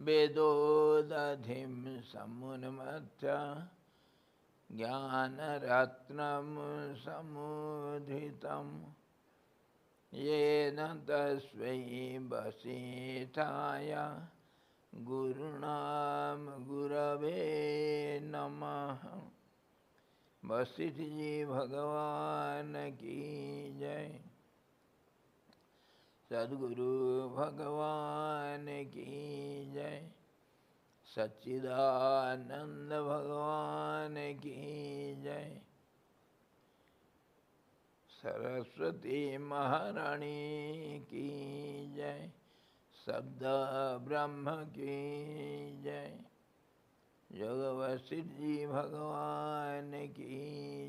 वेदोदधिं समुन्मथ्य ज्ञानरत्नं समुद्रितं येन तस्मै वसिष्ठाय गुरुणाम गुरवे नमः। वशिष्ठ जी भगवान की जय। सद्गुरु भगवान की जय। सच्चिदानंद भगवान की जय। सरस्वती महारानी की जय। शब्द ब्रह्म की जय। योग वशिष्ठ जी भगवान की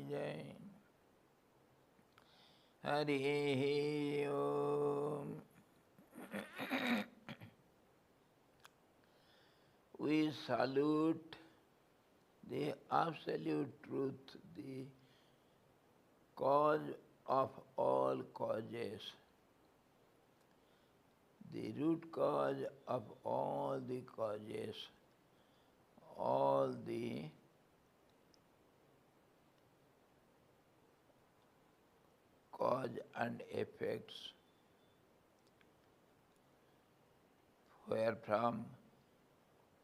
जय। हरि ओम। We salute the absolute truth, the cause of all causes, the root cause of all the causes, all the cause and effects, wherefrom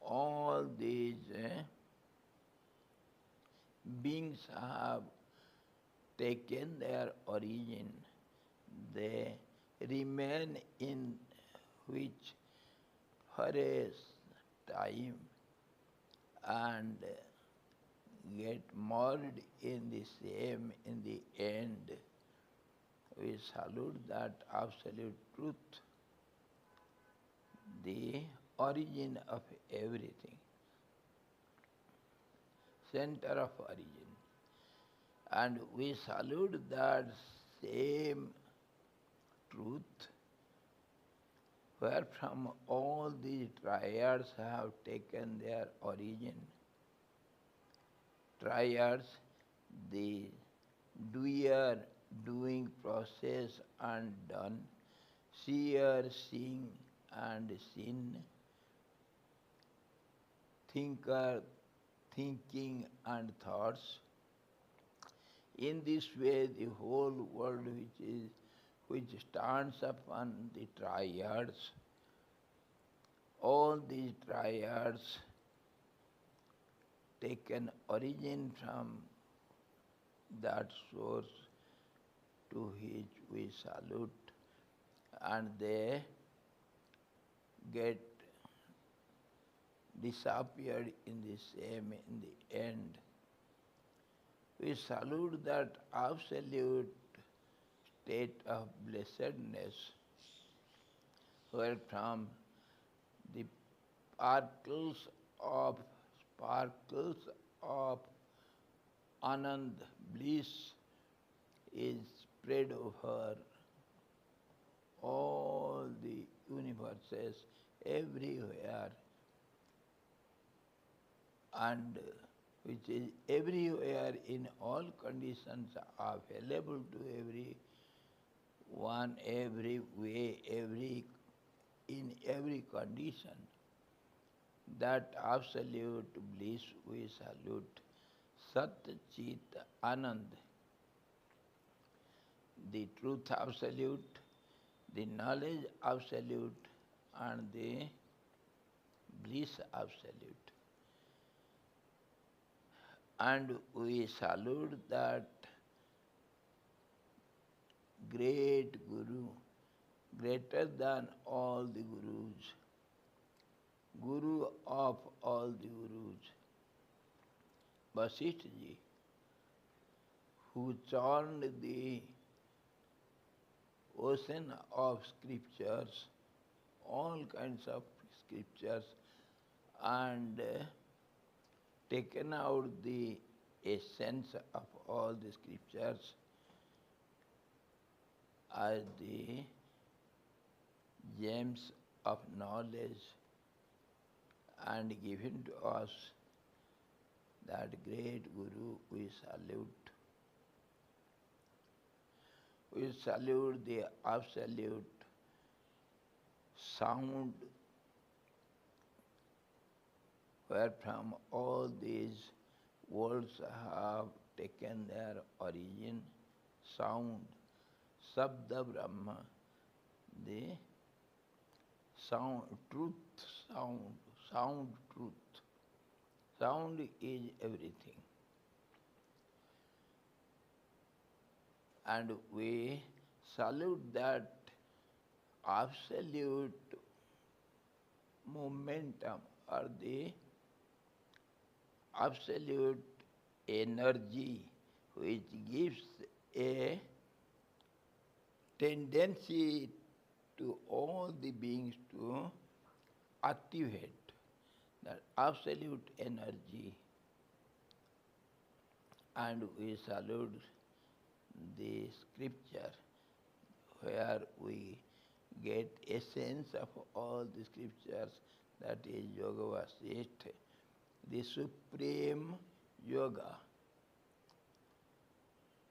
all these beings have taken their origin. They remain in which for a time and get merged in the same in the end. We salute that absolute truth, the origin of everything, center of origin. And we salute that same truth where from all these triads have taken their origin. Triads, the doer, doing process and done, seer, seeing and seen, thinker, thinking and thoughts. In this way, the whole world which stands upon the triads, all these triads taken origin from that source to which we salute, and they get disappeared in the same in the end. We salute that absolute state of blessedness where from the sparkles of Anand bliss is spread over all the universes everywhere, and which is everywhere in all conditions available to everyone, every way, in every condition. That absolute bliss we salute. Sat Chit Anand, the truth absolute, the knowledge absolute, and the bliss absolute. And we salute that great Guru, greater than all the Gurus, Guru of all the Gurus, Vasistha ji, who churned the ocean of scriptures, all kinds of scriptures, and taken out the essence of all the scriptures as the gems of knowledge and given to us. That great Guru we salute. We salute the absolute sound where from all these worlds have taken their origin, sound, Sabda Brahma, the sound, truth, sound truth. Sound is everything. And we salute that absolute momentum or the absolute energy which gives a tendency to all the beings to activate that absolute energy. And we salute the scripture where we get a sense of all the scriptures, that is Yoga Vasistha, the supreme yoga,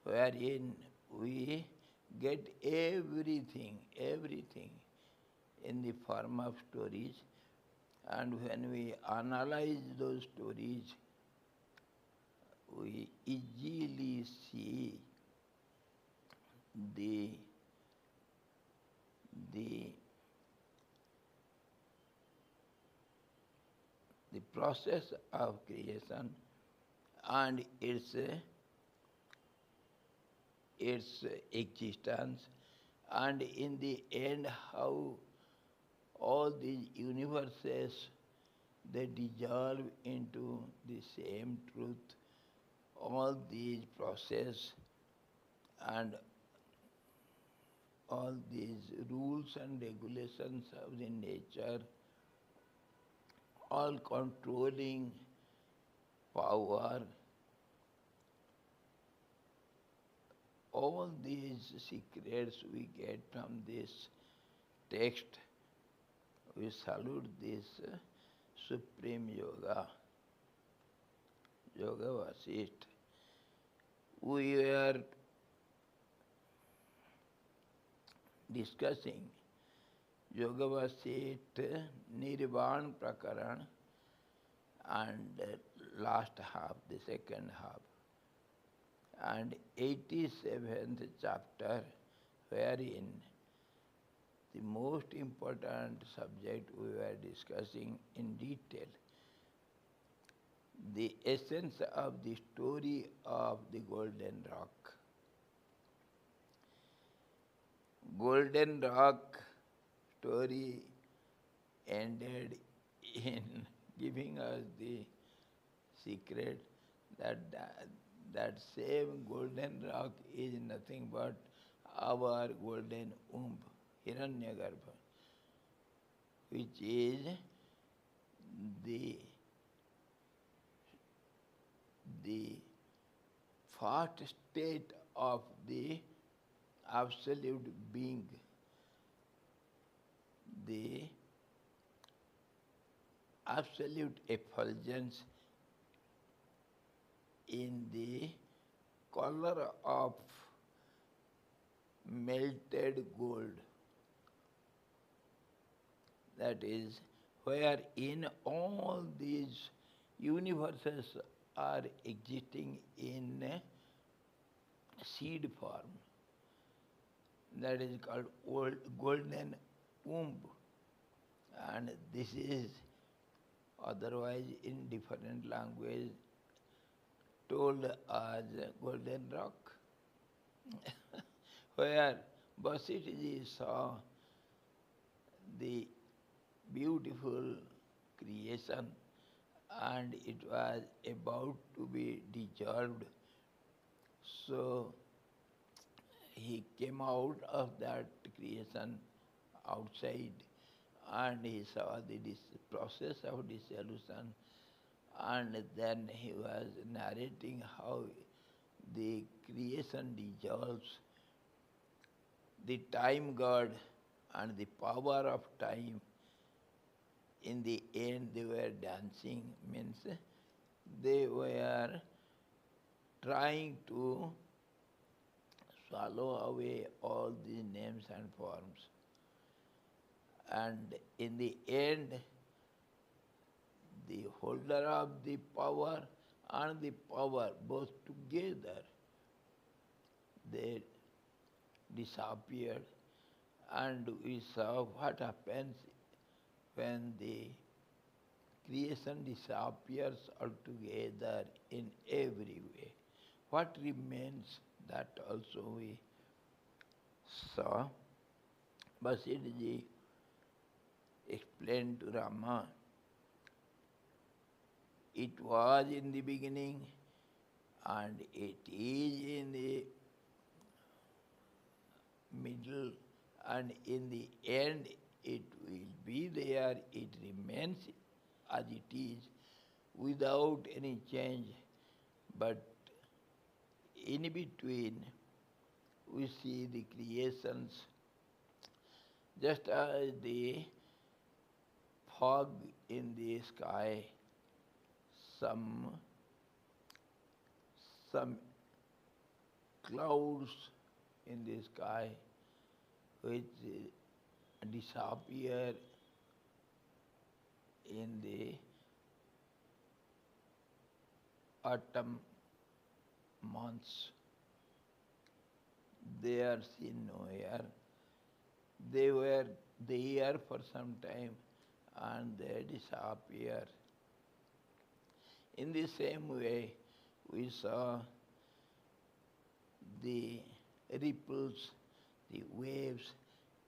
wherein we get everything in the form of stories, and when we analyze those stories, we easily see the process of creation and its existence, and in the end how all these universes they dissolve into the same truth. All these process and all these rules and regulations of the nature, all controlling power, all these secrets we get from this text. We salute this supreme yoga, Yoga Vasistha. We were discussing Yoga Vasistha Nirvana Prakaran and last half, the second half, and 87th chapter, wherein the most important subject we were discussing in detail, the essence of the story of the golden rock. Golden rock story ended in giving us the secret that that same golden rock is nothing but our golden womb, Hiranyagarbha, which is the first state of the absolute being, the absolute effulgence in the color of melted gold. That is, where in all these universes are existing in seed form. That is called golden womb. And this is otherwise in different language told as golden rock. Where Vasistha saw the beautiful creation and it was about to be dissolved. So he came out of that creation outside and he saw the process of dissolution, and then he was narrating how the creation dissolves. The time god and the power of time, in the end they were dancing, means they were trying to swallow away all these names and forms. And in the end, the holder of the power and the power both together, they disappeared. And we saw what happens when the creation disappears altogether in every way. What remains, that also we saw. Vasistha explained to Rama, it was in the beginning and it is in the middle and in the end it will be there, it remains as it is without any change. But in between we see the creations just as the fog in the sky, some clouds in the sky which disappear in the autumn months. They are seen nowhere. They were there for some time and they disappear. In the same way, we saw the ripples, the waves,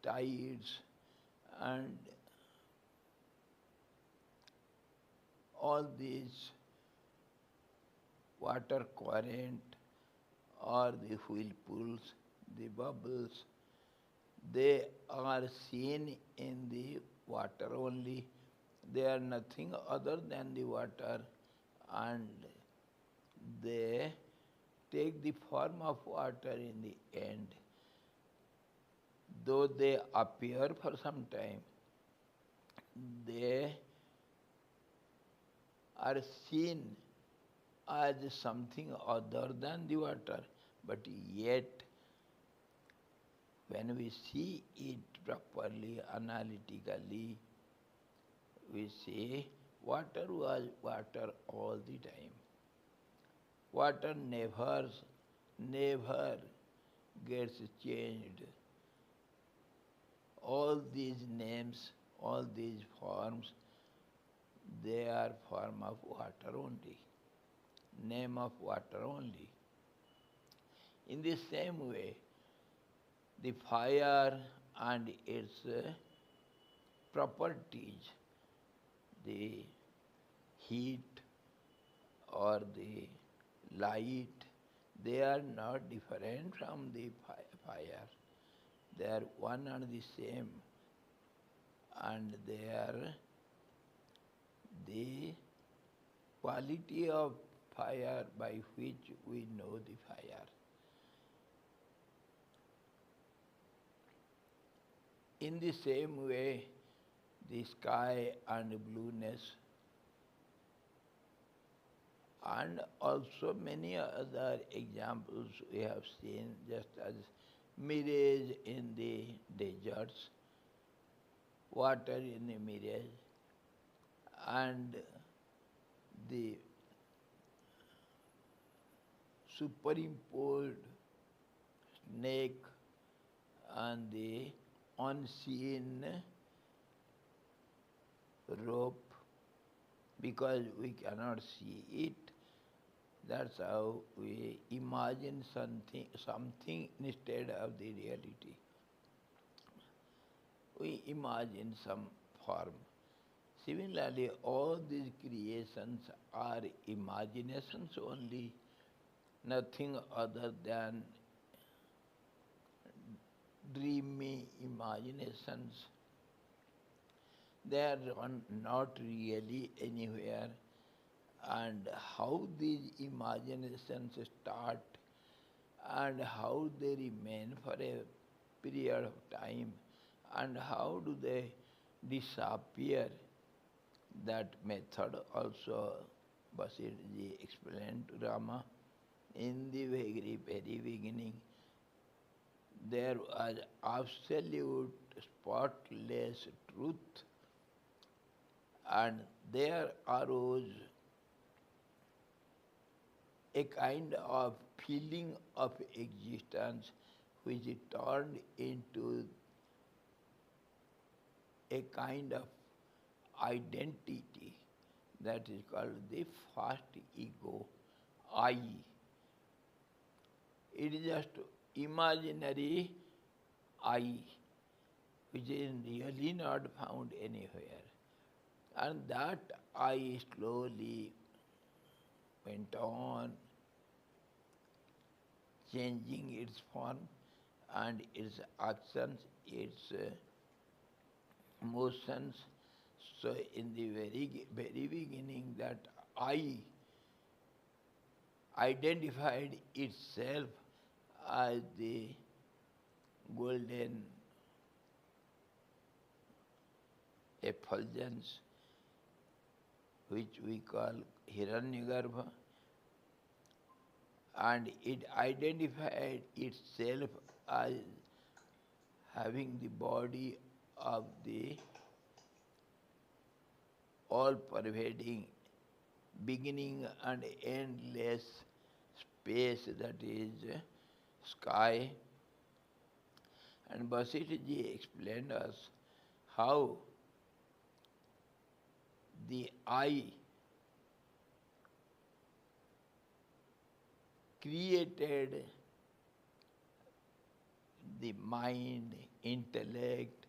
tides, and all these water current or the whirlpools, the bubbles, they are seen in the water only. They are nothing other than the water, and they take the form of water in the end. Though they appear for some time, they are seen as something other than the water, but yet when we see it properly, analytically, we say water was water all the time. Water never gets changed. All these names, all these forms, they are form of water only, name of water only. In the same way, the fire and its properties, the heat or the light, they are not different from the fire. They are one and the same, and they are the quality of fire by which we know the fire. In the same way, the sky and blueness, and also many other examples we have seen, just as mirage in the deserts, water in the mirage, and the superimposed snake and the unseen rope, because we cannot see it. That's how we imagine something instead of the reality. We imagine some form. Similarly, all these creations are imaginations only, nothing other than dreamy imaginations. They are not really anywhere. And how these imaginations start and how they remain for a period of time and how do they disappear, that method also Vasistha explained to Rama. In the very beginning, there was absolute spotless truth, And there arose a kind of feeling of existence which turned into a kind of identity that is called the first ego, I. It is just imaginary I, which is really not found anywhere. And that I slowly went on changing its form and its actions, its motions. So in the very beginning, that I identified itself as the golden effulgence, which we call Hiranyagarbha, and it identified itself as having the body of the all-pervading, beginning and endless space, that is sky. And Vasistha ji explained us how the I created the mind, intellect,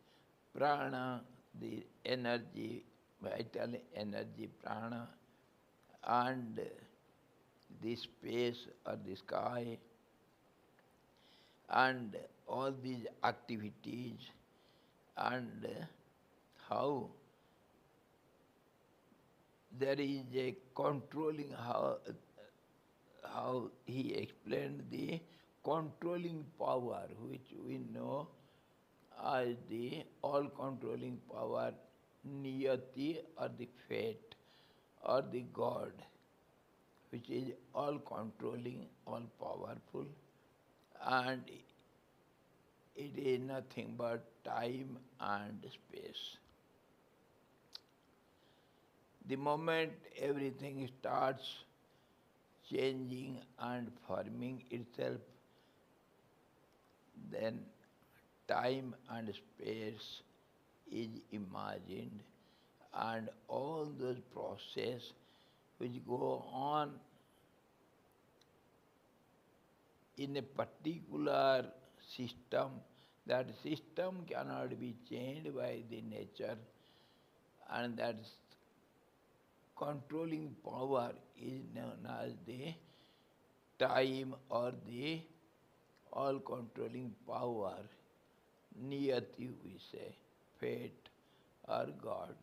prana, the energy, vital energy, prana, and the space or the sky, and all these activities, and how there is a controlling, how he explained the controlling power, which we know as the all-controlling power, niyati, or the fate, or the God, which is all-controlling, all-powerful, and it is nothing but time and space. The moment everything starts changing and forming itself, then time and space is imagined, and all those processes which go on in a particular system, that system cannot be changed by the nature, and that controlling power is known as the time, or the all-controlling power, niyati we say, fate or God.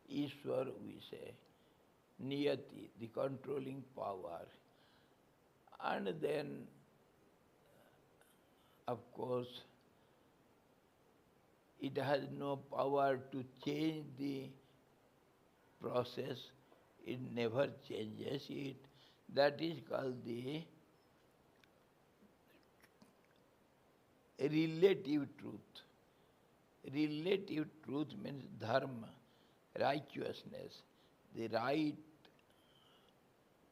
Ishwar we say, niyati, the controlling power. And then, of course, it has no power to change the process, it never changes it. That is called the relative truth. Relative truth means dharma, righteousness, the right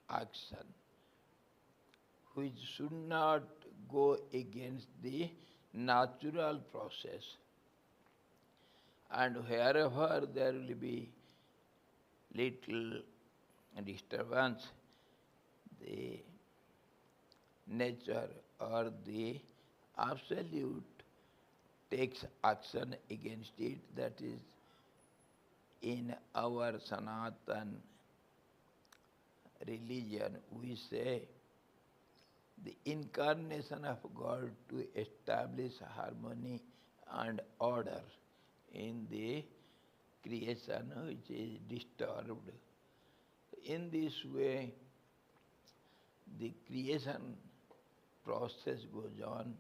action, which should not go against the natural process. And wherever there will be little disturbance, the nature or the absolute takes action against it. That is, in our Sanatan religion, we say the incarnation of God to establish harmony and order in the creation which is disturbed. In this way, the creation process goes on,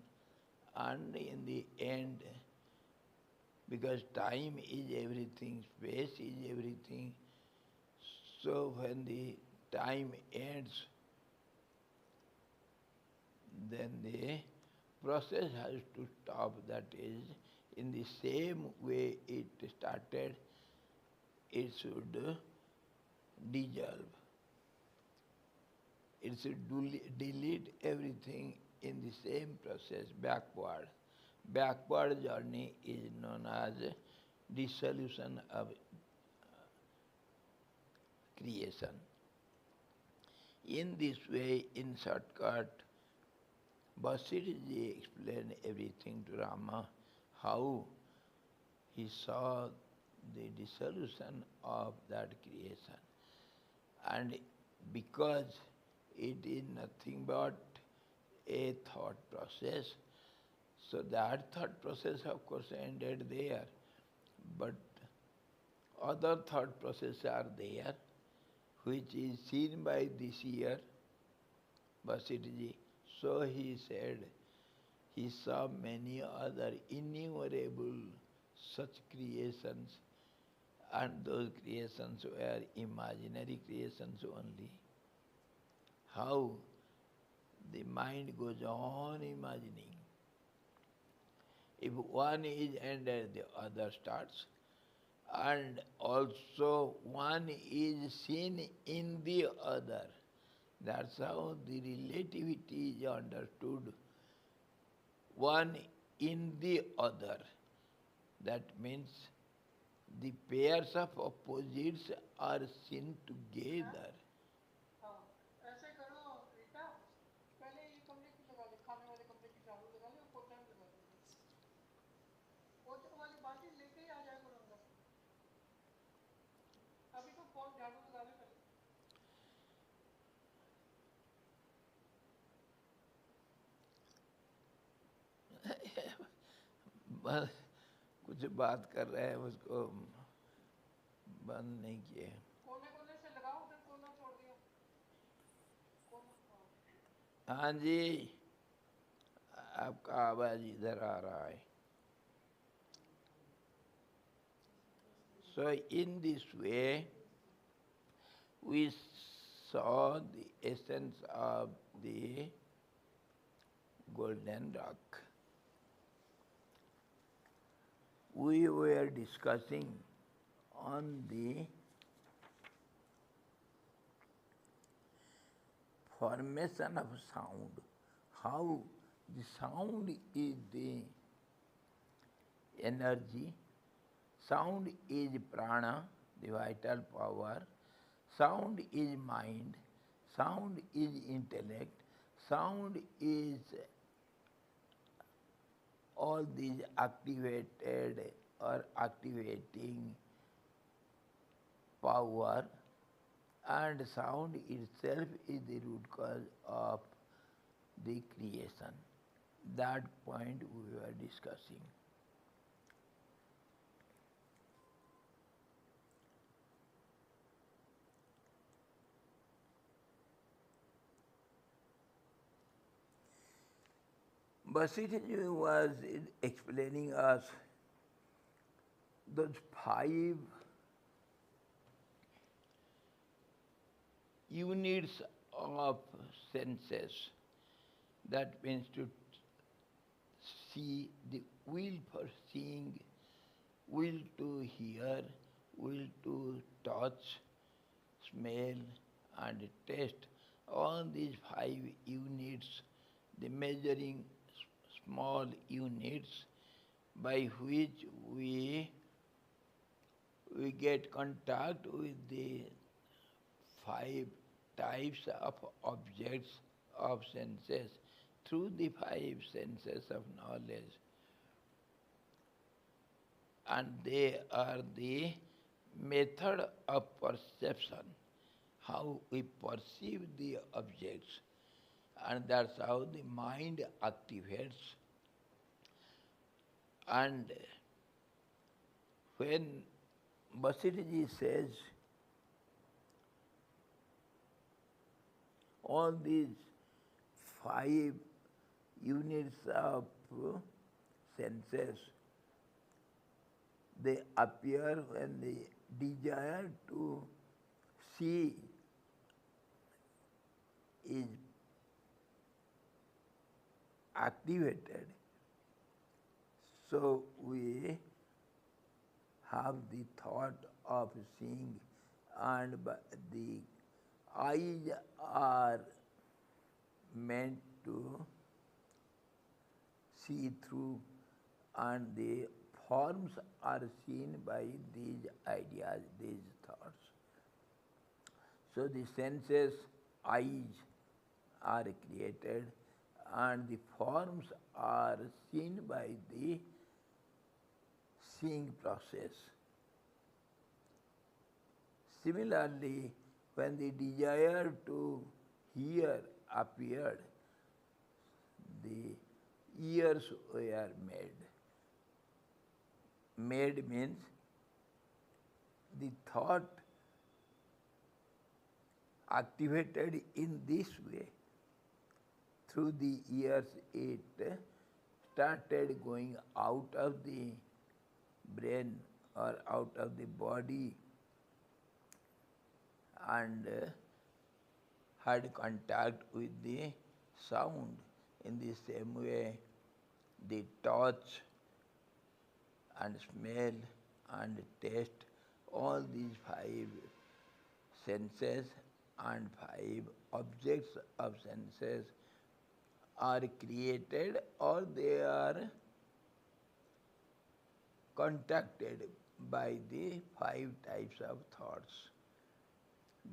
and in the end, because time is everything, space is everything, so when the time ends, then the process has to stop. That is, In the same way it started, it should dissolve. It should delete everything in the same process backward. Backward journey is known as dissolution of creation. In this way, in shortcut, Vasistha explained everything to Rama, how he saw the dissolution of that creation. And because it is nothing but a thought process, so that thought process of course ended there. But other thought processes are there, which is seen by this year, Vasistha. So he said, he saw many other innumerable such creations, and those creations were imaginary creations only. How the mind goes on imagining. If one is ended, the other starts. And also one is seen in the other. That's how the relativity is understood. One in the other. That means the pairs of opposites are seen together. बस कुछ बात कर रहे हैं उसको बंद नहीं किए. हाँ जी, आपका आवाज इधर आ रहा है. So in this way, we saw the essence of the golden rock. We were discussing on the formation of sound, how the sound is the energy, sound is prana, the vital power, sound is mind, sound is intellect, sound is all these activated or activating power, and sound itself is the root cause of the creation. That point we were discussing. Vasistha was explaining us those 5 units of senses. That means to see, the will for seeing, will to hear, will to touch, smell and taste. All these 5 units, the measuring small units by which we get contact with the 5 types of objects of senses through the 5 senses of knowledge. And they are the method of perception, how we perceive the objects. And that's how the mind activates. And when Vasistha says all these 5 units of senses, they appear when the desire to see is activated. So we have the thought of seeing, and the eyes are meant to see through, and the forms are seen by these ideas, these thoughts. So the senses, eyes are created, and the forms are seen by the seeing process. Similarly, when the desire to hear appeared, the ears were made. Made means the thought activated in this way. Through the ears, it started going out of the brain or out of the body and had contact with the sound. In the same way, the touch and smell and taste, all these five senses and five objects of senses are created, or they are contacted by the five types of thoughts.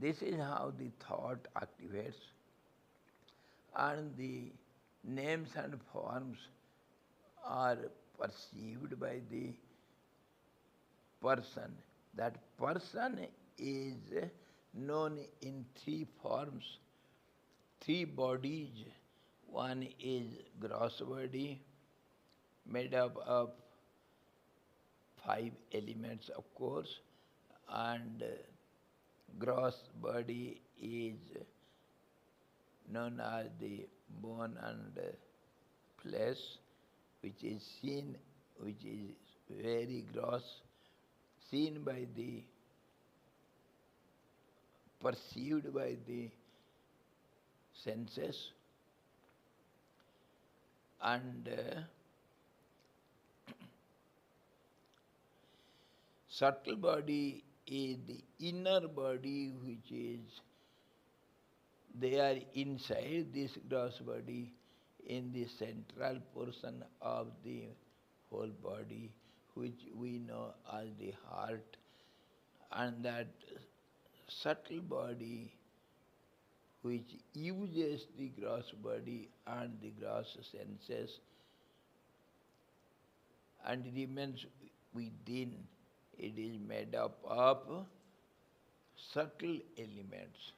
This is how the thought activates, and the names and forms are perceived by the person. That person is known in three forms, three bodies. One is gross body, made up of five elements, of course, and gross body is known as the bone and flesh, which is seen, which is very gross, seen by the, perceived by the senses, and subtle body is the inner body, which is, they are inside this gross body, in the central portion of the whole body, which we know as the heart. And that subtle body, which uses the gross body and the gross senses and remains within, it is made up of subtle elements.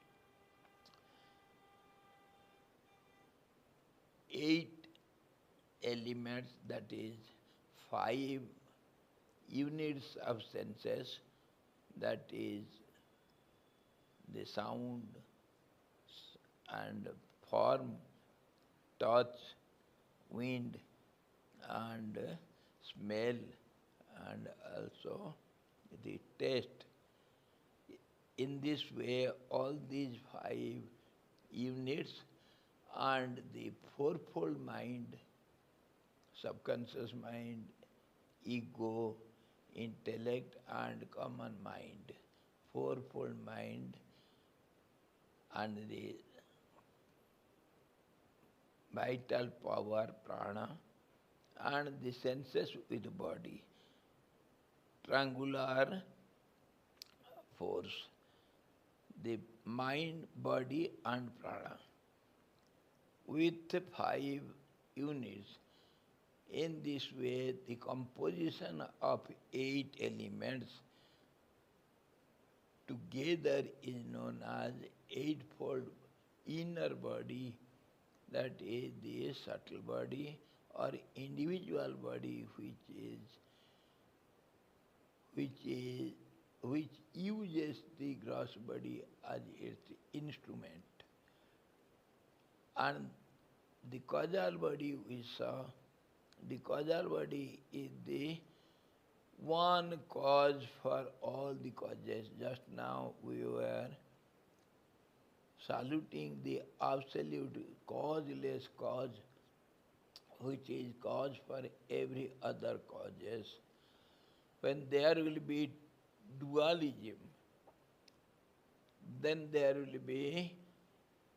8 elements, that is 5 units of senses, that is the sound and form, touch, wind, and smell, and also the taste. In this way, all these 5 units and the fourfold mind, subconscious mind, ego, intellect, and common mind, fourfold mind, and the vital power, prana, and the senses with body, triangular force, the mind, body, and prana, with 5 units. In this way, the composition of 8 elements together is known as eightfold inner body, that is the subtle body or individual body, which uses the gross body as its instrument. And the causal body we saw, the causal body is the one cause for all the causes. Just now we were saluting the absolute causeless cause, which is cause for every other causes. When there will be dualism, then there will be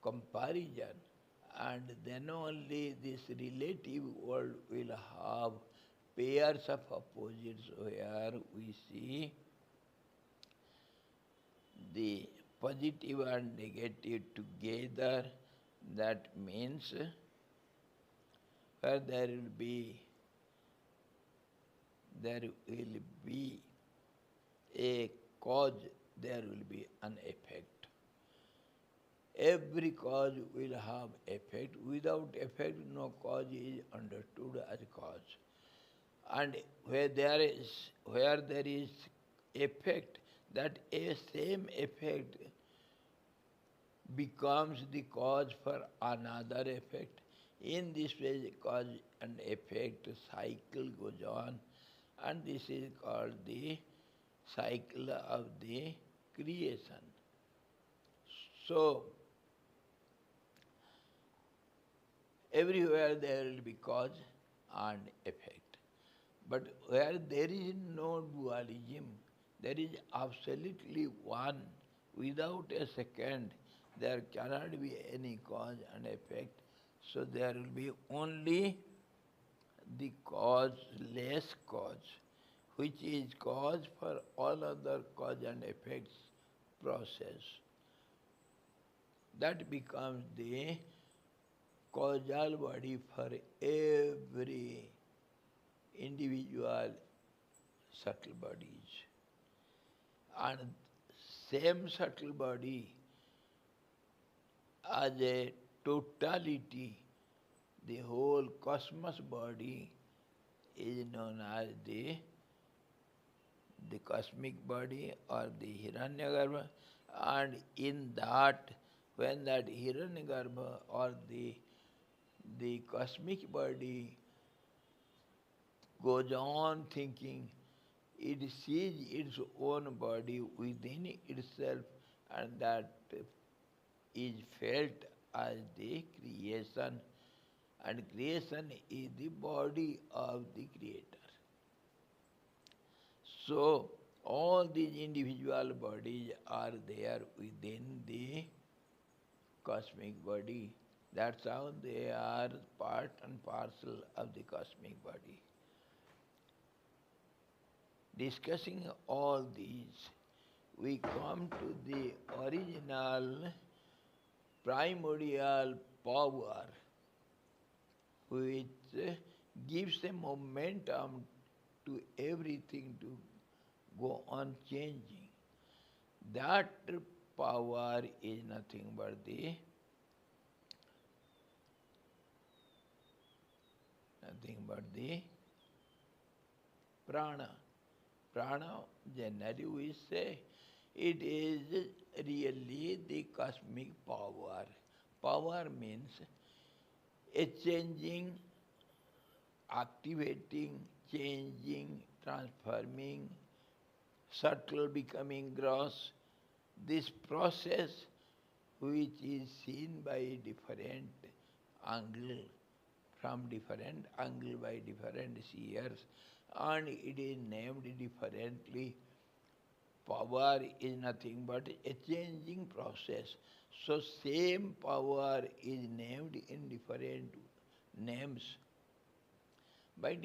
comparison, and then only this relative world will have pairs of opposites where we see the positive and negative together. That means where there will be a cause, there will be an effect. Every cause will have effect. Without effect, no cause is understood as cause. And where there is effect, that a same effect becomes the cause for another effect. In this way, the cause and effect cycle goes on, and this is called the cycle of the creation. So, everywhere there will be cause and effect. But where there is no dualism, there is absolutely one. Without a second, there cannot be any cause and effect. So there will be only the causeless cause, which is cause for all other cause and effects process. That becomes the causal body for every individual subtle bodies. And same subtle body as a totality, the whole cosmos body is known as the cosmic body or the Hiranyagarbha, and in that, when that Hiranyagarbha or the cosmic body goes on thinking, it sees its own body within itself, and that is felt as the creation, and creation is the body of the Creator. So, all these individual bodies are there within the cosmic body. That's how they are part and parcel of the cosmic body. Discussing all these, we come to the original primordial power which gives a momentum to everything to go on changing. That power is nothing but the prana. Prana, generally we say, it is really the cosmic power. Power means a changing, activating, changing, transforming, subtle becoming gross. This process, which is seen by different angle, from different angle by different seers, and it is named differently. Power is nothing but a changing process. So same power is named in different names by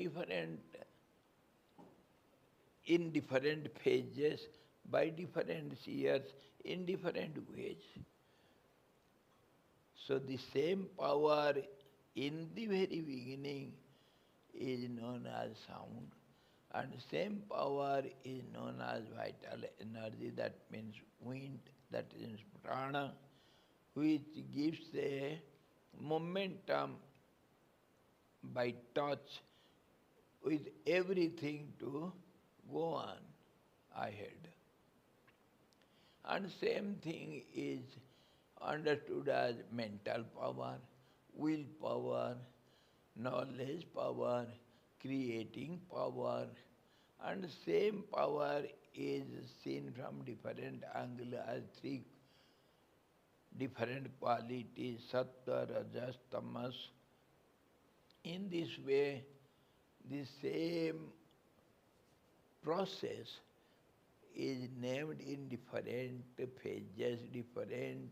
in different phases, by different seers, in different ways. So the same power in the very beginning is known as sound, and same power is known as vital energy, that means wind, that is prana, which gives a momentum by touch with everything to go on ahead. And same thing is understood as mental power, will power, knowledge power, creating power, and same power is seen from different angles as three different qualities, sattva, rajas, tamas, In this way, the same process is named in different phases, different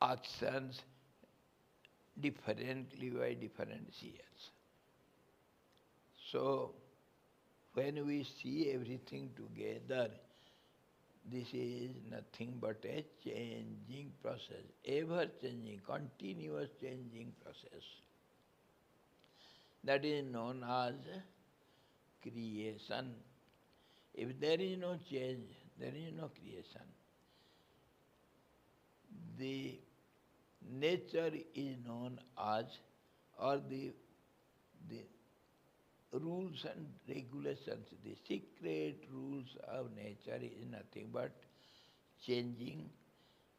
actions, differently by different seers. So, when we see everything together, this is nothing but a changing process, ever changing, continuous changing process. That is known as creation. If there is no change, there is no creation. The nature is known as, or the rules and regulations, the secret rules of nature is nothing but changing,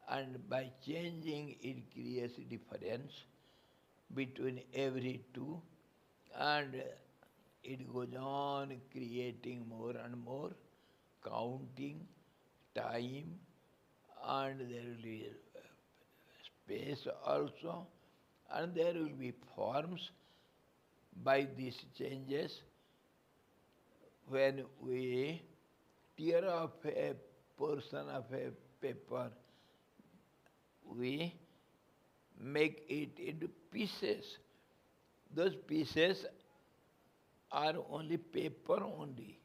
and by changing it creates difference between every two, and it goes on creating more and more, counting time, and there will be space also, and there will be forms. By these changes, when we tear off a portion of a paper, we make it into pieces. Those pieces are only paper only.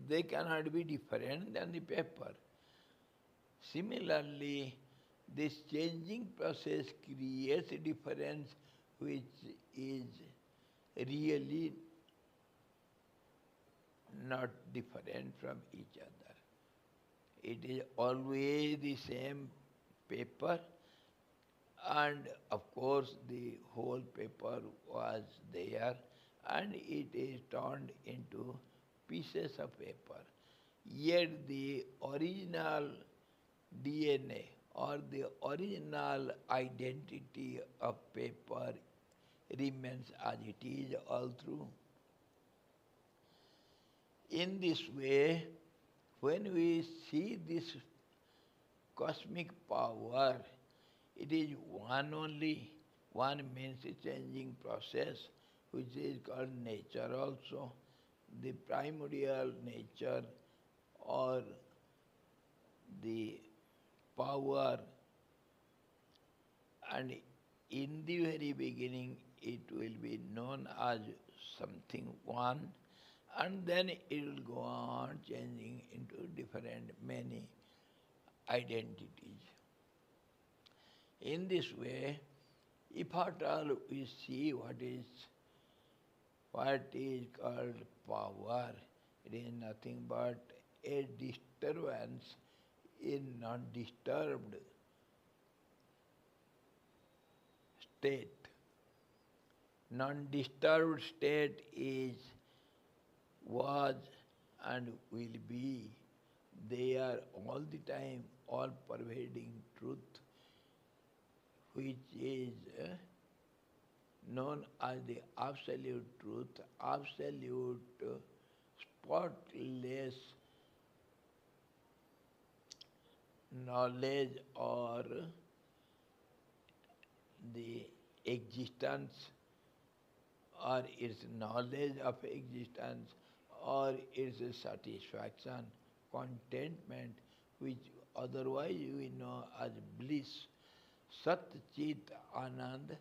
They cannot be different than the paper. Similarly, this changing process creates a difference which is really not different from each other. It is always the same paper, and of course the whole paper was there, and it is turned into pieces of paper. Yet the original DNA or the original identity of paper remains as it is all through. In this way, when we see this cosmic power, it is one only. One means a changing process, which is called nature also, the primordial nature or the power, and in the very beginning it will be known as something one, and then it will go on changing into different many identities. In this way, if at all we see what is called power, it is nothing but a disturbance in non-disturbed state. Non-disturbed state is, was, and will be. They are all the time, all pervading truth, which is known as the absolute truth, absolute spotless knowledge, or the existence, or its knowledge of existence, or its satisfaction, contentment, which otherwise we know as bliss. Sat Chit Anand,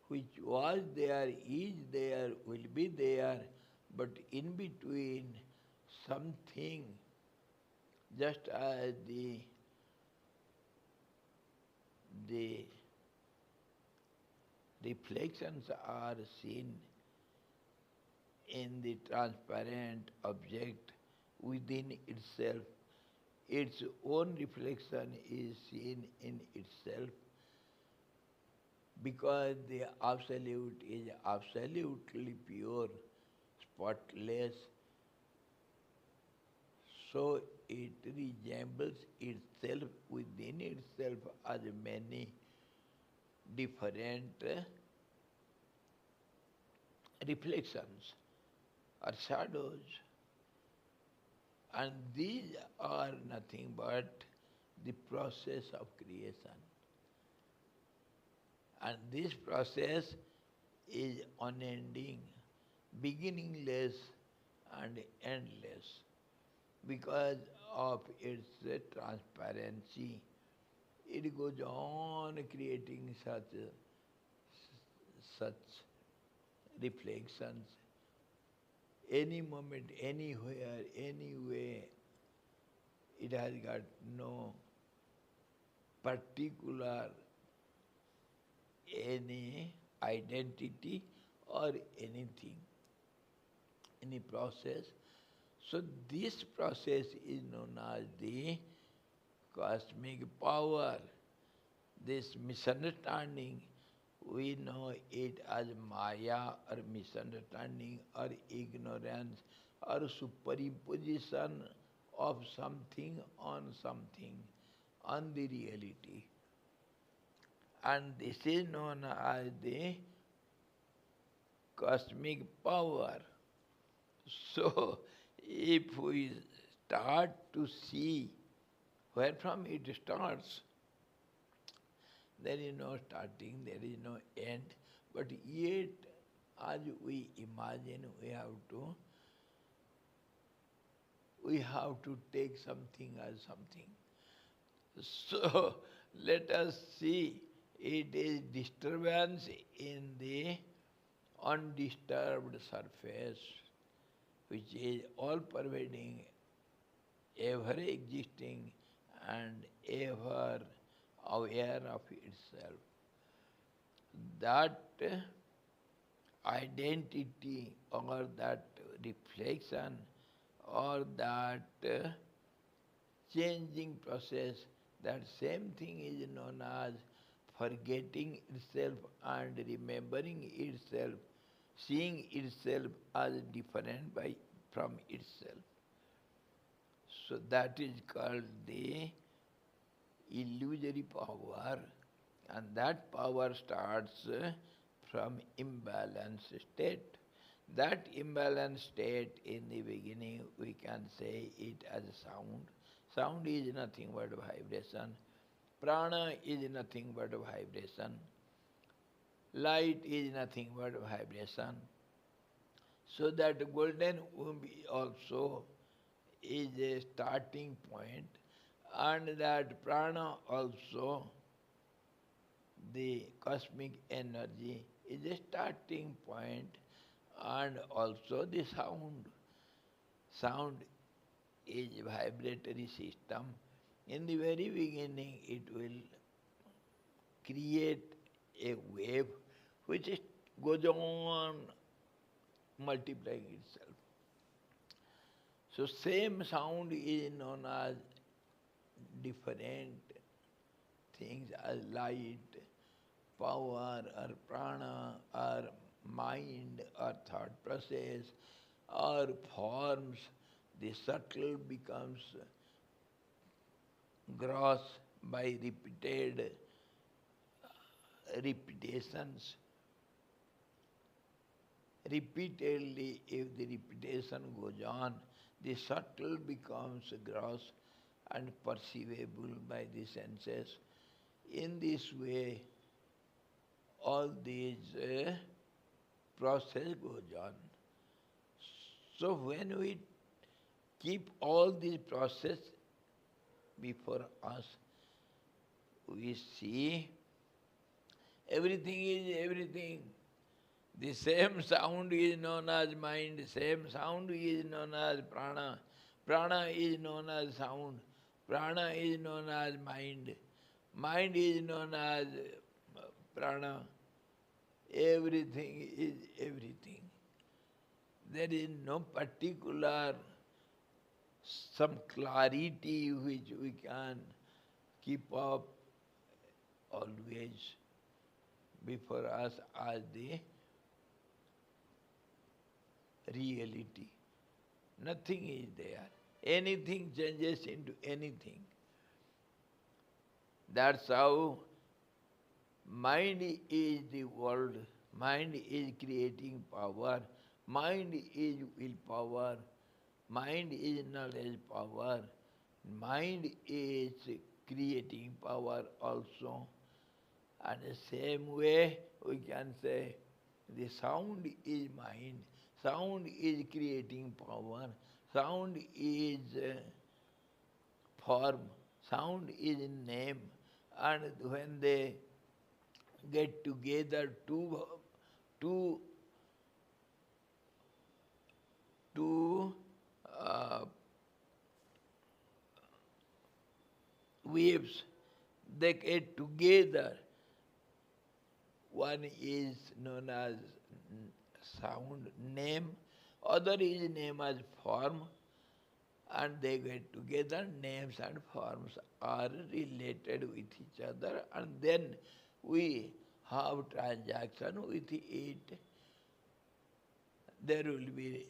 which was there, is there, will be there, but in between something, just as the reflections are seen in the transparent object within itself, its own reflection is seen in itself, because the Absolute is absolutely pure, spotless, so it resembles itself within itself as many different reflections or shadows. And these are nothing but the process of creation. And this process is unending, beginningless and endless because of its transparency. It goes on creating such reflections any moment, anywhere, anyway. It has got no particular any identity or anything, any process. So this process is known as the cosmic power. This misunderstanding, we know it as Maya or misunderstanding or ignorance or superimposition of something on the reality. And this is known as the cosmic power. So, if we start to see where from it starts, there is no starting, there is no end, but yet, as we imagine, we have to take something as something. So, let us see, it is disturbance in the undisturbed surface, which is all-pervading, ever-existing, and ever aware of itself. That identity or that reflection or that changing process, that same thing is known as forgetting itself and remembering itself, seeing itself as different from itself. So that is called the illusory power, and that power starts from imbalanced state. That imbalanced state in the beginning, we can say it as sound. Sound is nothing but vibration. Prana is nothing but vibration. Light is nothing but vibration. So that golden womb also is a starting point, and that prana also, the cosmic energy, is a starting point, and also the sound. Sound is vibratory system. In the very beginning, it will create a wave which goes on multiplying itself. So same sound is known as different things as light, power, or prana, or mind, or thought process, or forms. The subtle becomes gross by repetitions. Repeatedly, if the repetition goes on, the subtle becomes gross and perceivable by the senses. In this way, all these process goes on. So when we keep all these process before us, we see everything is everything. The same sound is known as mind, same sound is known as prana. Prana is known as sound. Prana is known as mind. Mind is known as prana. Everything is everything. There is no particular some clarity which we can keep up always before us as the reality. Nothing is there. Anything changes into anything. That's how mind is the world. Mind is creating power. Mind is willpower. Mind is knowledge power. Mind is creating power also. And the same way we can say The sound is mind. Sound is creating power. Sound is form. Sound is name. And when they get together, two, two uh, waves, they get together. One is known as sound name, other is named as form, and they get together. Names and forms are related with each other, and then we have transaction with it. There will be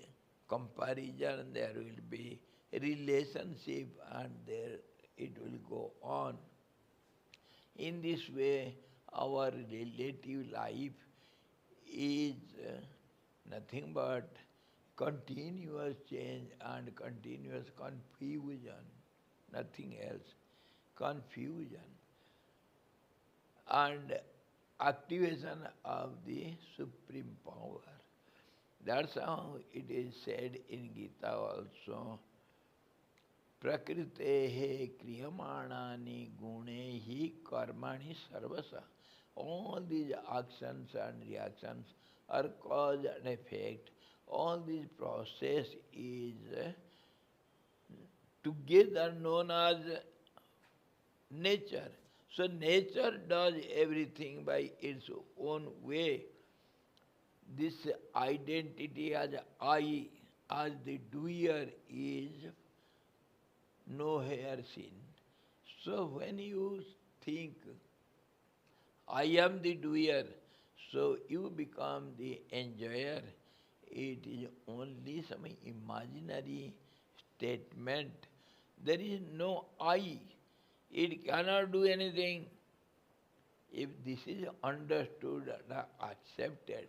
comparison, there will be relationship, and there it will go on. In this way, our relative life is nothing but continuous change and continuous confusion, nothing else. Confusion and activation of the supreme power. That's how it is said in Gita also. Prakritehe kriyamanani gunehi karmani sarvasa. All these actions and reactions are cause and effect. All this process is together known as nature. So nature does everything by its own way. This identity as I, as the doer, is nowhere seen. So when you think, I am the doer, so you become the enjoyer. It is only some imaginary statement. There is no I. It cannot do anything. If this is understood and accepted,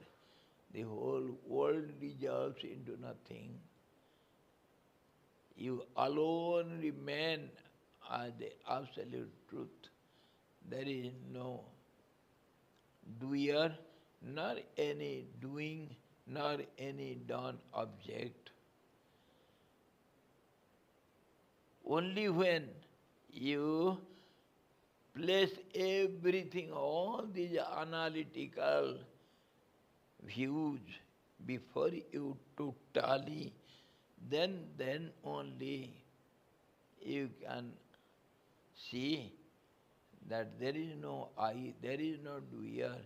the whole world dissolves into nothing. You alone remain as the absolute truth. There is no doer, nor any doing, nor any done object. Only when you place everything, all these analytical views before you totally, then only you can see that there is no I, there is no doer.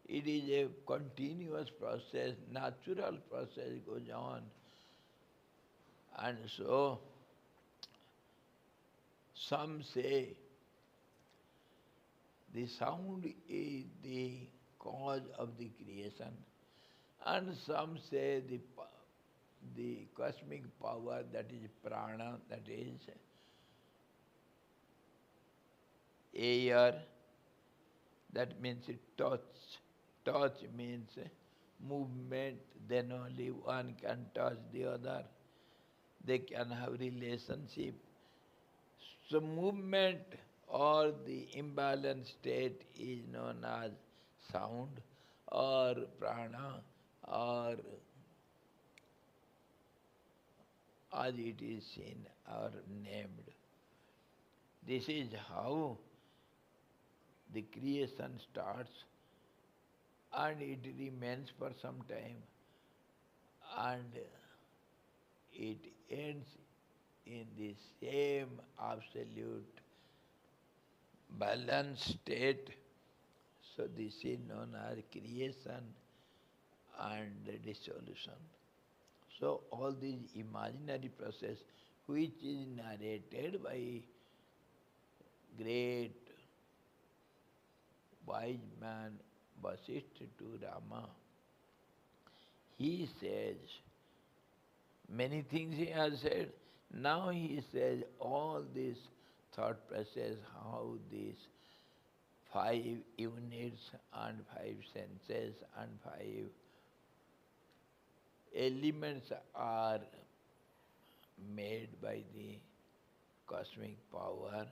It is a continuous process, natural process goes on. And so, some say the sound is the cause of the creation, and some say the cosmic power, that is prana, that is air, that means touch. Touch means movement, then only one can touch the other. They can have relationship. So movement or the imbalanced state is known as sound or prana or as it is seen or named. This is how the creation starts and it remains for some time and it ends in the same absolute balanced state. So this is known as creation and dissolution. So all these imaginary process which is narrated by great wise man Vasistha to Rama, he says, many things he has said. Now he says all this thought process, how these 5 units and 5 senses and 5 elements are made by the cosmic power,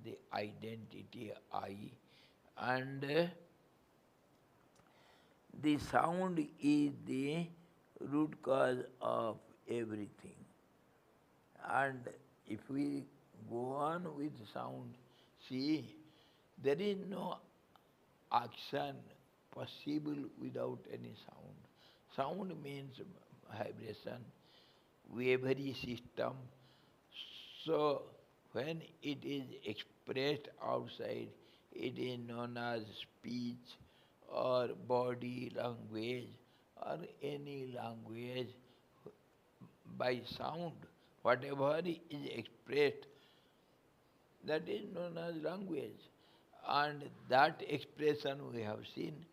the identity I, and The sound is the root cause of everything. And if we go on with sound, see, there is no action possible without any sound. Sound means vibration, wavery system. So when it is expressed outside, it is known as speech or body language or any language by sound. Whatever is expressed, that is known as language. And that expression we have seen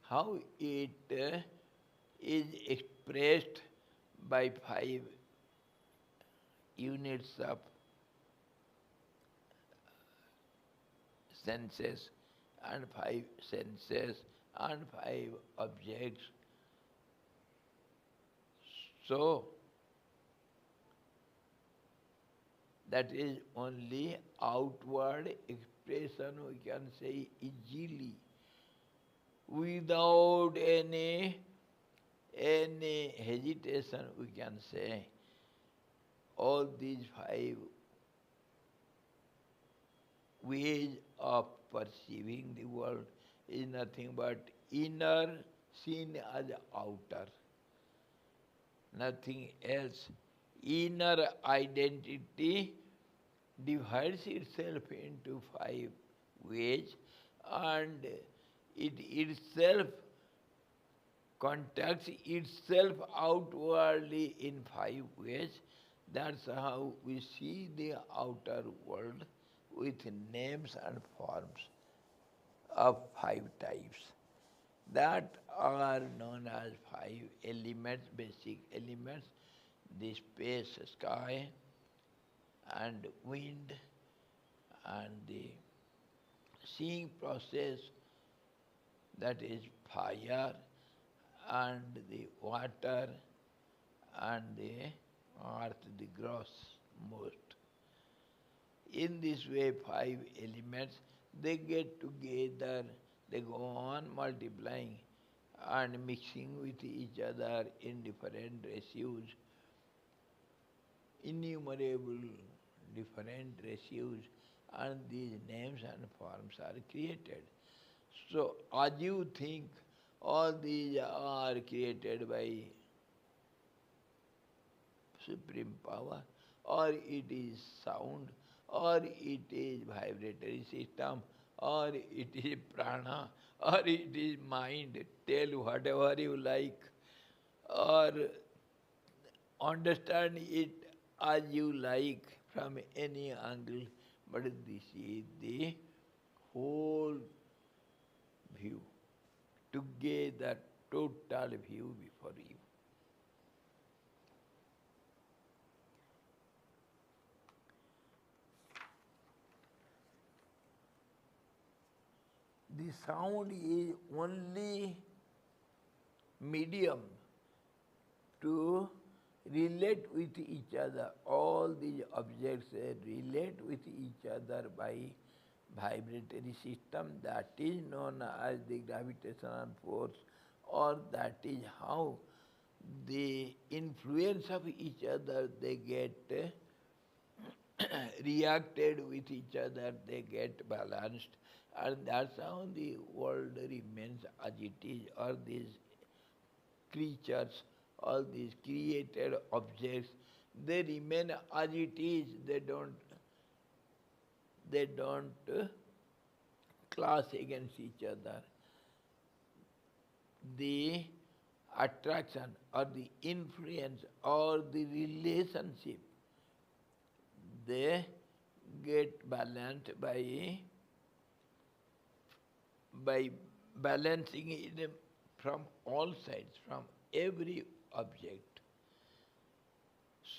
how it is expressed by 5 units of senses and 5 senses and 5 objects. So that is only outward expression we can say easily without any hesitation we can say all these 5 ways of perceiving the world is nothing but inner seen as outer, nothing else. Inner identity divides itself into 5 ways and it itself contacts itself outwardly in 5 ways. That's how we see the outer world with names and forms of 5 types that are known as 5 elements, basic elements, the space, sky, and wind, and the seeing process, that is fire, and the water, and the earth, the gross most. In this way, 5 elements, they get together, they go on multiplying and mixing with each other in different ratios, innumerable different ratios, and these names and forms are created. So, as you think, all these are created by supreme power, or it is sound, or it is vibratory system, or it is prana, or it is mind. Tell whatever you like, or understand it as you like from any angle, but this is the whole view, together, total view before you. The sound is only medium to relate with each other. All these objects relate with each other by vibratory system, that is known as the gravitational force, or that is how the influence of each other, they get reacted with each other, they get balanced, and that's how the world remains as it is. All these creatures, all these created objects, they remain as it is. They don't clash against each other. The attraction or the influence or the relationship, they get balanced by balancing it from all sides, from every object.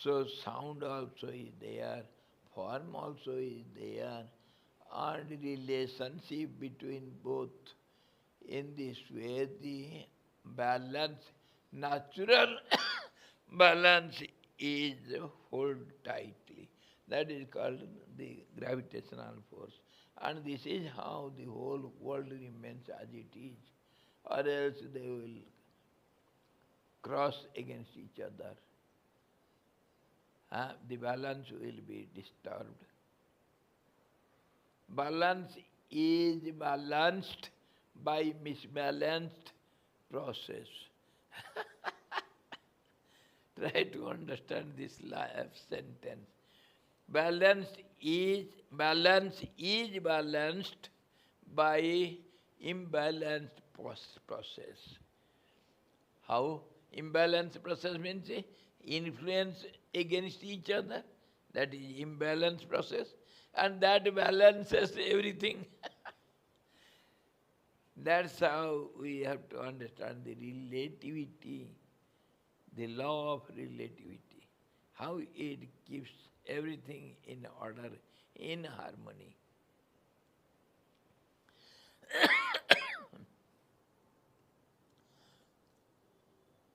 So sound also is there, form also is there, and relationship between both. In this way, the balance, natural balance is held tightly. That is called the gravitational force. And this is how the whole world remains as it is. or else they will cross against each other. The balance will be disturbed. Balance is balanced by misbalanced process. Try to understand this sentence. Balance is balanced by imbalanced process. How? Imbalanced process means influence against each other. That is imbalanced process. And that balances everything. That's how we have to understand the relativity, the law of relativity, how it keeps everything in order, in harmony.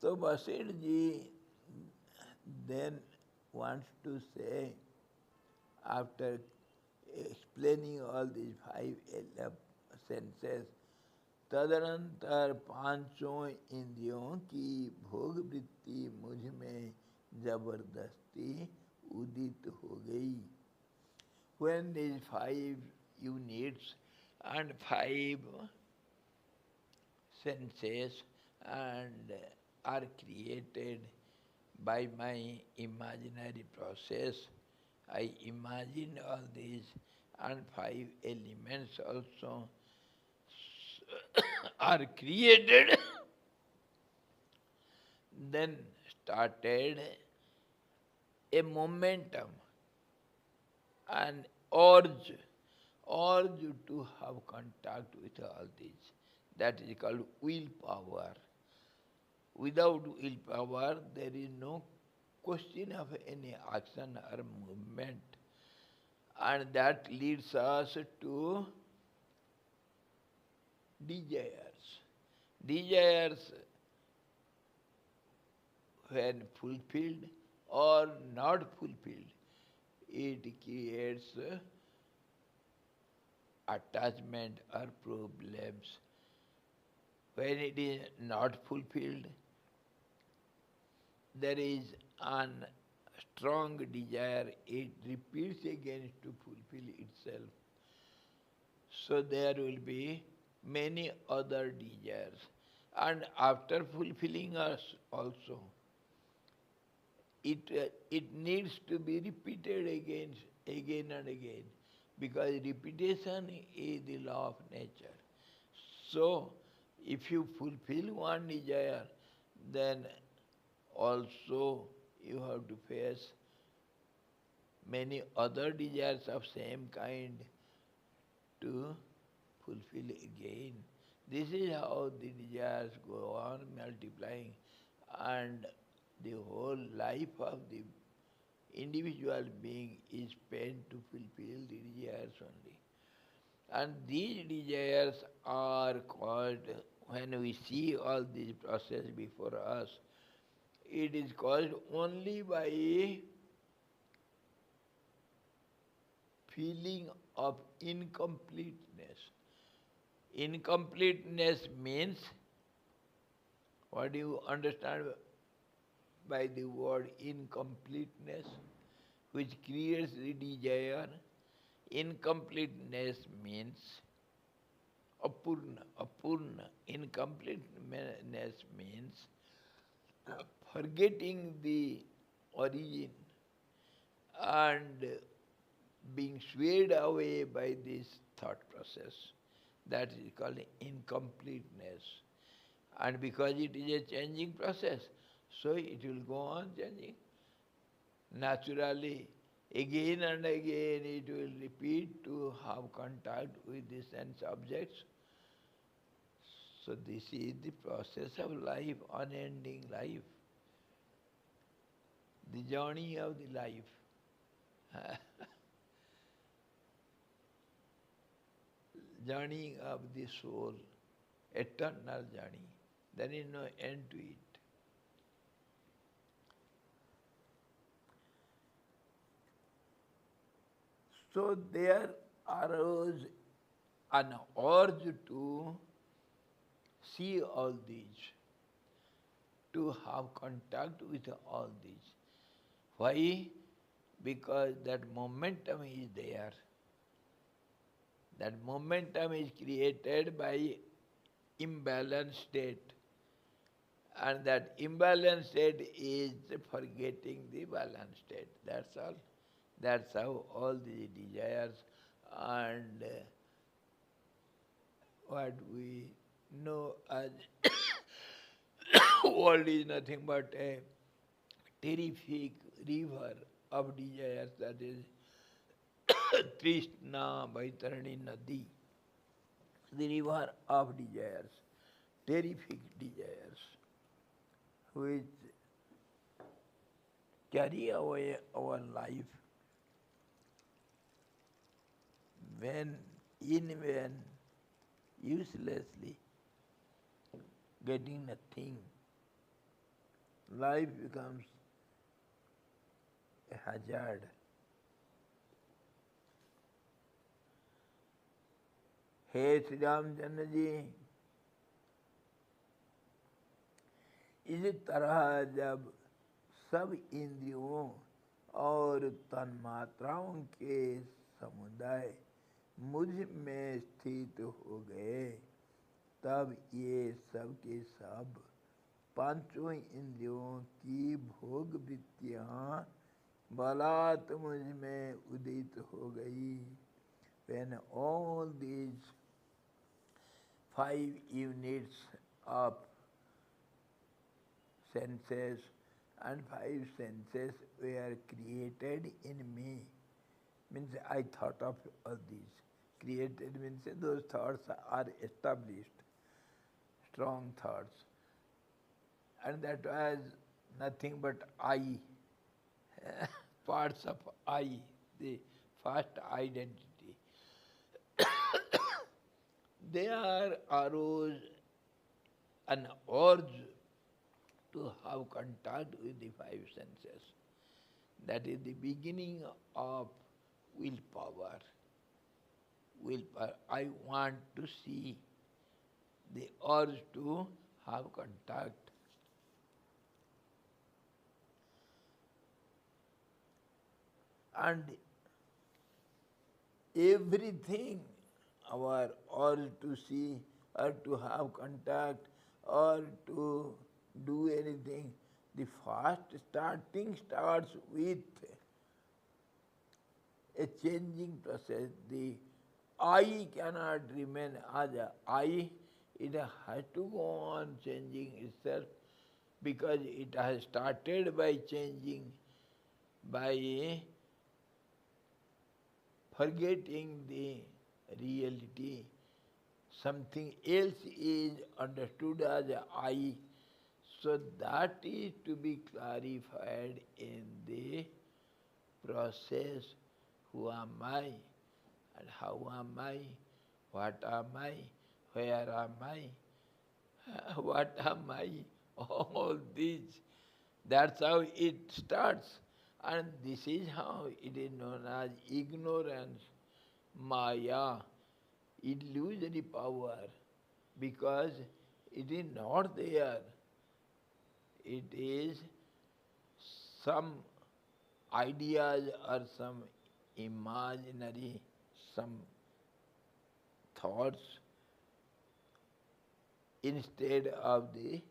So Vasistha ji then wants to say, after explaining all these five senses, तदनंतर पांचों इंद्रियों की भोग वृत्ति मुझ में जबरदस्ती उदित हो गई. When these five units and five senses and are created by my imaginary process, I imagine all these, and five elements also are created, then started a momentum, an urge to have contact with all these. That is called willpower. Without willpower, there is no question of any action or movement. And that leads us to desires. Desires, when fulfilled or not fulfilled, it creates attachment or problems. When it is not fulfilled, there is a strong desire, it repeats again to fulfill itself. So there will be many other desires. And after fulfilling us also, it needs to be repeated again and again, because repetition is the law of nature. So, if you fulfill one desire, then also you have to face many other desires of same kind to fulfill again. This is how the desires go on multiplying, and the whole life of the individual being is spent to fulfill the desires only. And these desires are called, when we see all this process before us, it is caused only by feeling of incompleteness. Incompleteness means, what do you understand by the word incompleteness, which creates the desire? Incompleteness means apurna. Incompleteness means forgetting the origin and being swayed away by this thought process. That is called incompleteness. And because it is a changing process, so it will go on changing. Naturally, again and again it will repeat to have contact with the sense objects. So this is the process of life, unending life, the journey of the life. Journey of the soul, eternal journey. There is no end to it. So there arose an urge to see all these, to have contact with all these. Why? Because that momentum is there. That momentum is created by imbalanced state. And that imbalanced state is forgetting the balanced state. That's all. That's how all the desires and what we know as world is nothing but a terrific river of desires, that is Trishna Baitarani Nadi, the river of desires, terrific desires, which carry away our life when in vain, uselessly, getting nothing. Life becomes a hazard. हे श्री रामचंद्र जी, इसी तरह जब सब इंद्रियों और तन्मात्राओं के समुदाय मुझ में स्थित हो गए, तब ये सब के सब पांचों इंद्रियों की भोग वृत्तियां बलात् मुझ में उदित हो गई. When all these 5 units of senses and 5 senses were created in me, means I thought of all these. Created means those thoughts are established, strong thoughts. And that was nothing but I, parts of I, the first identity. There arose an urge to have contact with the 5 senses. That is the beginning of willpower. Willpower. I want to see, the urge to have contact. And everything, our urge to see or to have contact or to do anything, the first starting starts with a changing process. The I cannot remain as a I. It has to go on changing itself, because it has started by changing, by forgetting the reality. Something else is understood as I. So that is to be clarified in the process. Who am I? And how am I? What am I? Where am I? What am I? All these. That's how it starts. And this is how it is known as ignorance, Maya, illusory power, because it is not there. It is some ideas or some imaginary, some thoughts instead of the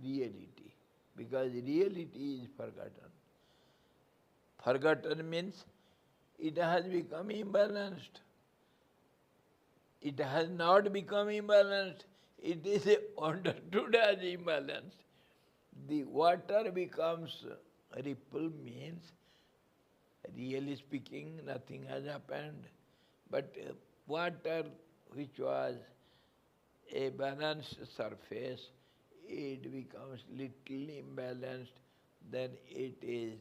reality, because reality is forgotten. Forgotten means it has become imbalanced. It has not become imbalanced. It is understood as imbalanced. The water becomes ripple means, really speaking, nothing has happened. But water which was a balanced surface, it becomes little imbalanced, then it is,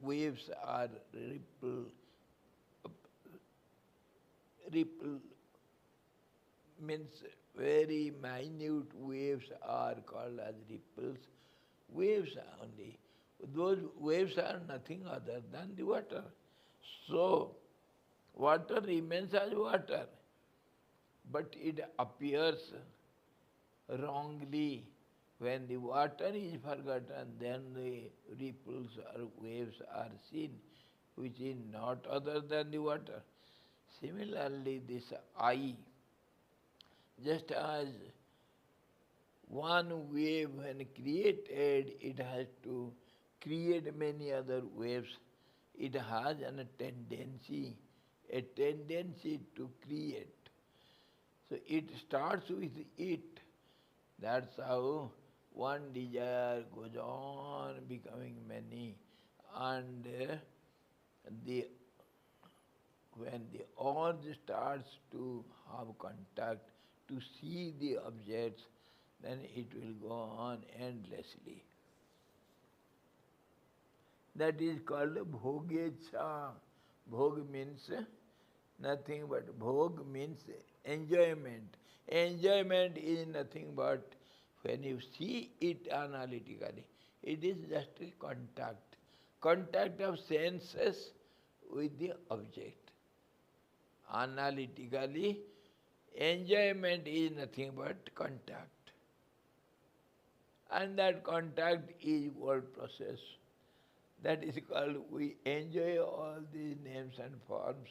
waves are ripple means very minute waves are called as ripples. Waves only. Those waves are nothing other than the water. So, water remains as water, but it appears wrongly. When the water is forgotten, then the ripples or waves are seen, which is not other than the water. Similarly, this I, just as one wave when created, it has to create many other waves. It has a tendency to create. So it starts with it. That's how one desire goes on becoming many. And the when the urge starts to have contact, to see the objects, then it will go on endlessly. That is called bhogecha. Bhog means nothing but bhog means enjoyment. Enjoyment is nothing but when you see it analytically, it is just a contact of senses with the object. Analytically, enjoyment is nothing but contact. And that contact is word process. That is called, we enjoy all these names and forms,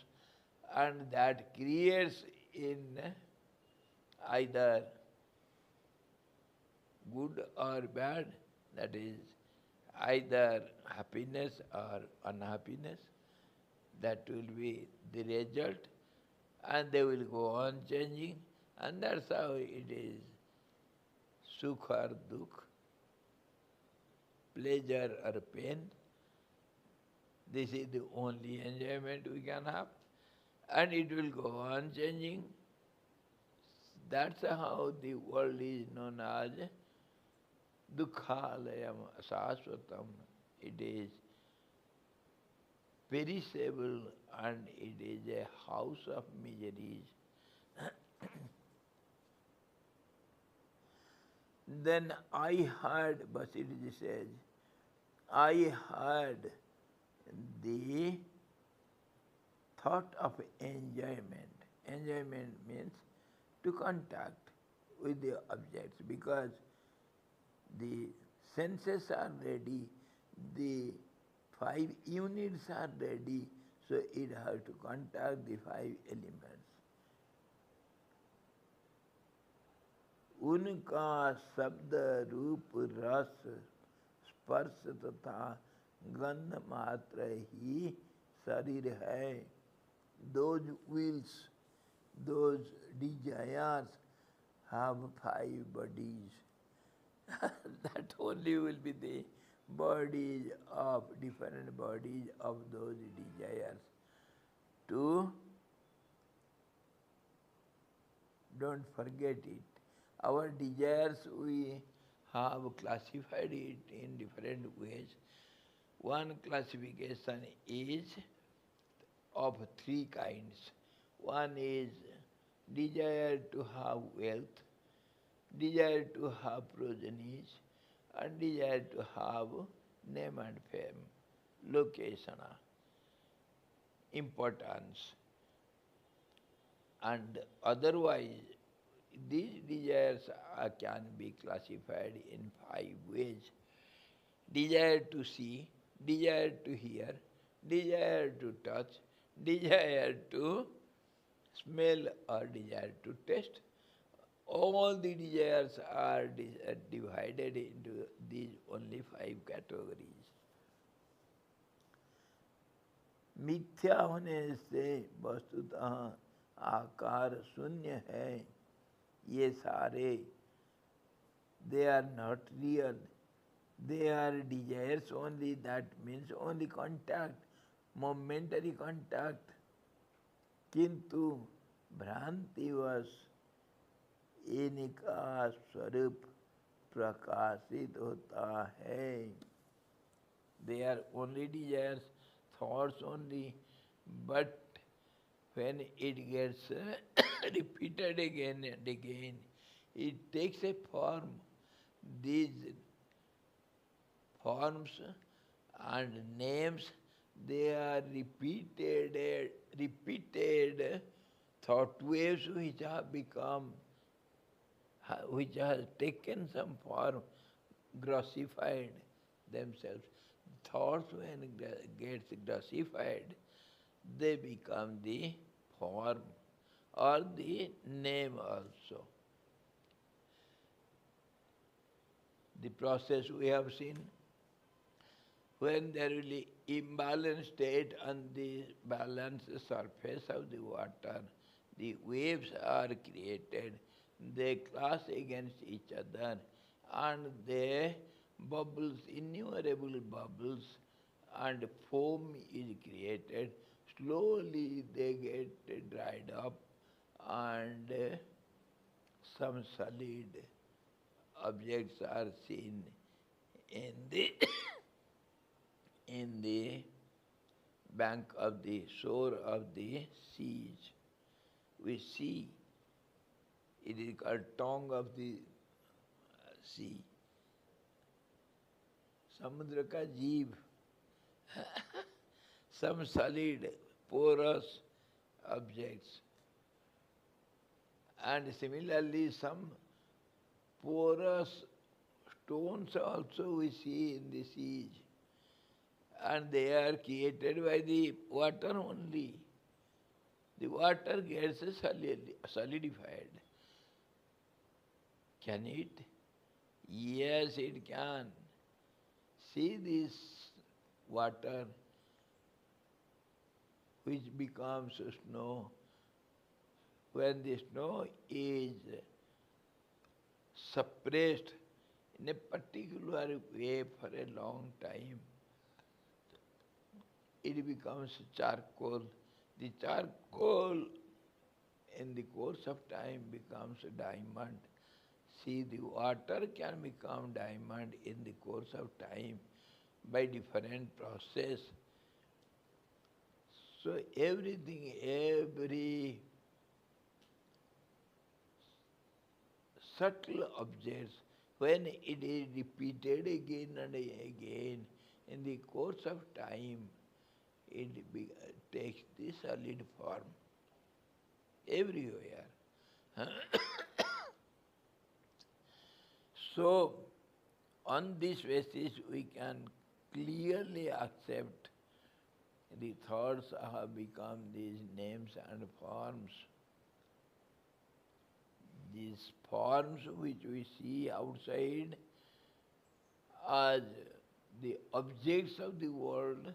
and that creates in either good or bad, that is either happiness or unhappiness, that will be the result, and they will go on changing, and that's how it is. Sukh or dukh, pleasure or pain, this is the only enjoyment we can have, and it will go on changing. That's how the world is known as Dukkhalayam Saswatam. It is perishable and it is a house of miseries. Then I heard, Vasistha says, I heard the thought of enjoyment. Enjoyment means to contact with the objects, because the senses are ready, the 5 units are ready, so it has to contact the 5 elements. उनका शब्द रूप रस स्पर्श तथा गंध मात्र ही शरीर है. Those wills, those desires have 5 bodies. That only will be the bodies of different bodies of those desires. Don't forget it. Our desires, we have classified it in different ways. One classification is of 3 kinds. One is desire to have wealth, desire to have progenies, and desire to have name and fame, location, importance. And otherwise, these desires can be classified in 5 ways. Desire to see, desire to hear, desire to touch, desire to smell, or desire to taste. All the desires are divided into these only 5 categories. मिथ्या होने से वस्तुतः आकार शून्य है. ये सारे, they are not real. They are desires only, that means only contact, momentary contact. किंतु भ्रांतिवश इनका स्वरूप प्रकाशित होता है. They are only desires, thoughts only, but when it gets repeated again and again, it takes a form. These forms and names, they are repeated thought waves which have become which has taken some form, grossified themselves. Thoughts when gets grossified, they become the form or the name also. The process we have seen, when there will be imbalanced state on the balanced surface of the water, the waves are created, they clash against each other, and they bubbles, innumerable bubbles, and foam is created. Slowly they get dried up, and some solid objects are seen in the in the bank of the shore of the seas. We see it is called tongue of the sea. Samudra ka jeev, some solid, porous objects. And similarly, some porous stones also we see in the seas. And they are created by the water only. The water gets solidified. Can it? Yes, it can. See this water which becomes snow. When the snow is suppressed in a particular way for a long time, it becomes charcoal. The charcoal in the course of time becomes a diamond. See, the water can become diamond in the course of time by different process. So everything, every subtle objects, when it is repeated again and again in the course of time, it takes the solid form everywhere. So, on this basis, we can clearly accept the thoughts have become these names and forms. These forms which we see outside as the objects of the world,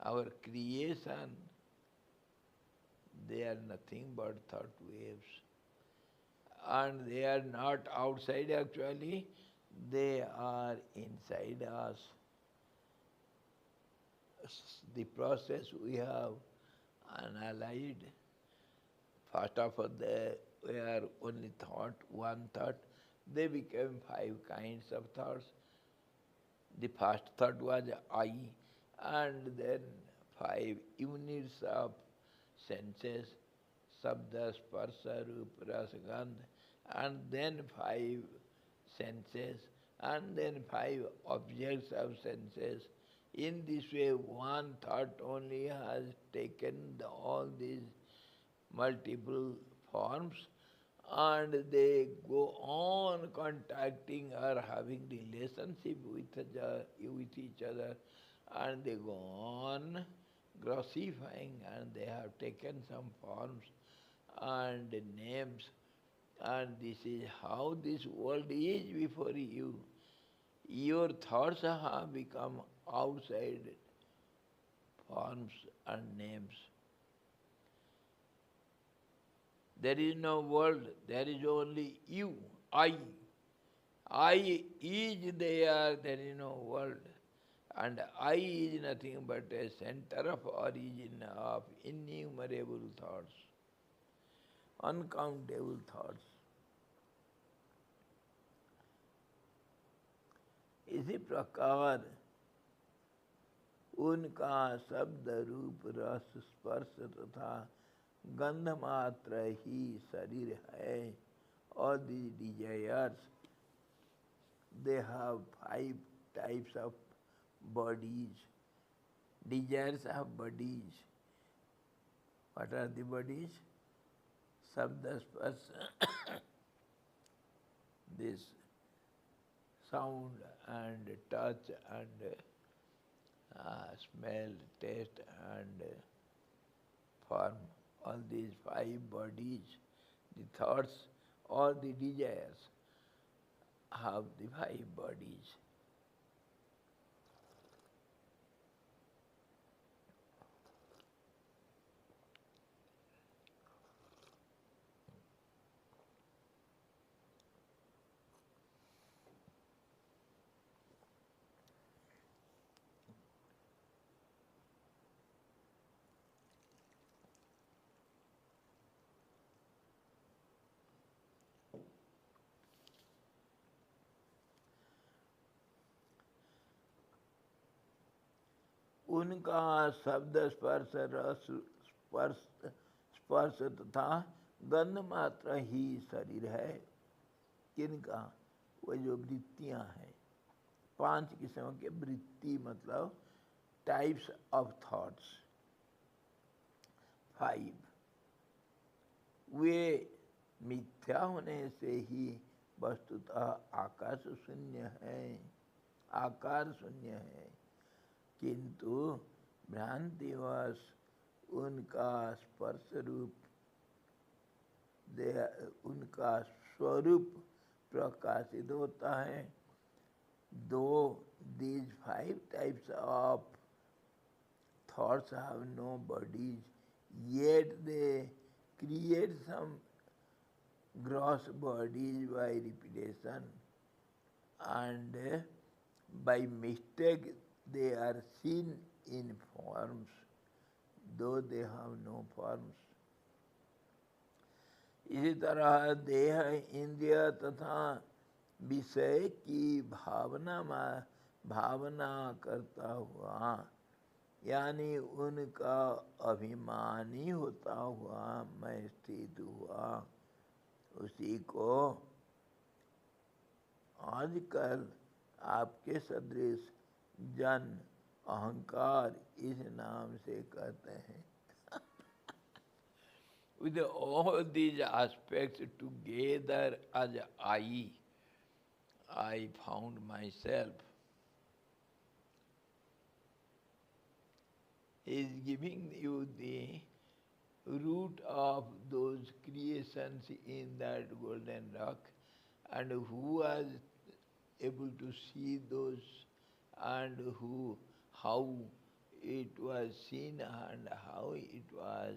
our creation, they are nothing but thought waves. And they are not outside actually, they are inside us. The process we have analyzed, first of all, they were only thought, one thought, they became 5 kinds of thoughts. The first thought was I, and then 5 units of senses, Sabda, Sparsha, Rupa, Rasa, Gandha, and then 5 senses, and then 5 objects of senses. In this way, one thought only has taken all these multiple forms, and they go on contacting or having relationship with each other, and they go on grossifying, and they have taken some forms and names, and this is how this world is before you. Your thoughts have become outside forms and names. There is no world, there is only you, I. I is there is no world. And I is nothing but a center of origin of innumerable thoughts, uncountable thoughts. इसी प्रकार उनका शब्द रूप रस स्पर्श तथा गंध मात्र ही शरीर है, और the desires, they have 5 types of bodies. Desires have bodies. What are the bodies? Sabda, Sparsa, this sound and touch and smell, taste and form, all these five bodies, the thoughts or the desires have the five bodies. उनका शब्द स्पर्श रस स्पर्श स्पर्श तथा गंध मात्र ही शरीर है। किनका? वो जो वृत्तियां हैं, 5 किस्मों के वृत्ति मतलब टाइप्स ऑफ थॉट्स, 5। वे मिथ्या होने से ही वस्तुतः आकाश शून्य है, आकार शून्य है, किंतु भ्रांतिवश उनका स्पर्श रूप उनका स्वरूप प्रकाशित होता है। दो these 5 types of thoughts have no bodies, yet they create some gross bodies by repetition, and by mistake they are seen in forms, though they have no forms. इसी तरह देह, इंद्रिय तथा विषय की भावना करता हुआ, यानी उनका अभिमानी होता हुआ मैं स्थित हुआ, उसी को आजकल आपके सदृश जन अहंकार इस नाम से कहते हैं। With all these aspects together as I found myself. He is giving you the root of those creations in that golden rock, and who was able to see those, and how it was seen and how it was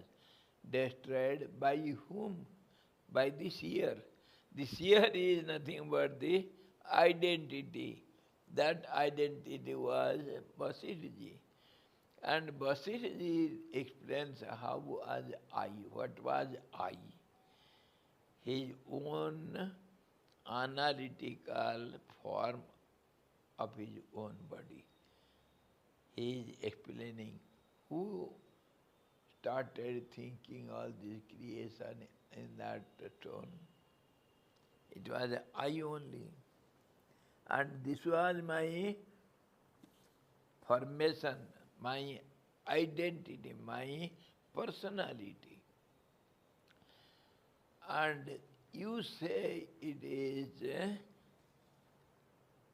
destroyed, by whom? By the seer. The seer is nothing but the identity. That identity was Vasistha. And Vasistha explains how was I, what was I. His own analytical form of his own body. He is explaining who started thinking all this creation in that tone. It was I only. And this was my formation, my identity, my personality. And you say it is,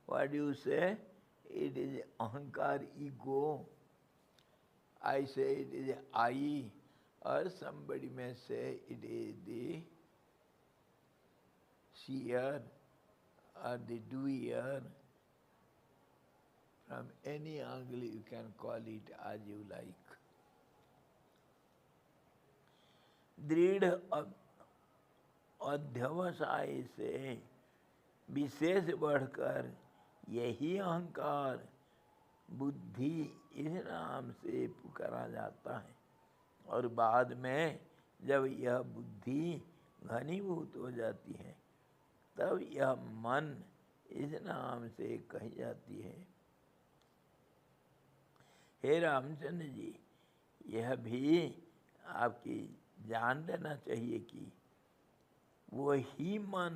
what do you say? It is ahankar, ego. I say it is I, or somebody may say it is the seer or the doer. From any angle you can call it as you like. दृढ़ अध्यवसाय से विशेष बढ़कर यही अहंकार बुद्धि इस नाम से पुकारा जाता है, और बाद में जब यह बुद्धि घनीभूत हो जाती है तब यह मन इस नाम से कही जाती है। हे रामचंद्र जी, यह भी आपकी जान लेना चाहिए कि वही मन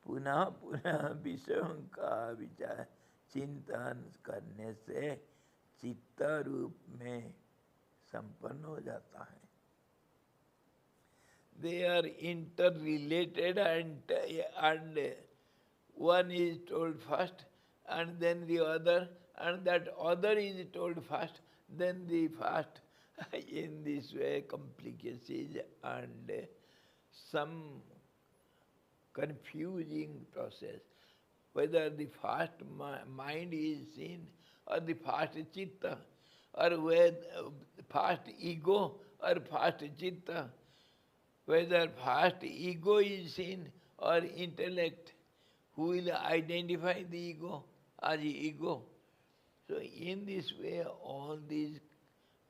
पुनः पुनः विषयों का विचार चिंतन करने से चित्त रूप में संपन्न हो जाता है। They are interrelated and One is told first, and then the other, and that other is told first, then the first. In this way, complications and some confusing process. Whether the first mind is seen, or the first chitta, or whether first ego or first chitta, whether first ego is seen or intellect, who will identify the ego as ego. So in this way, all these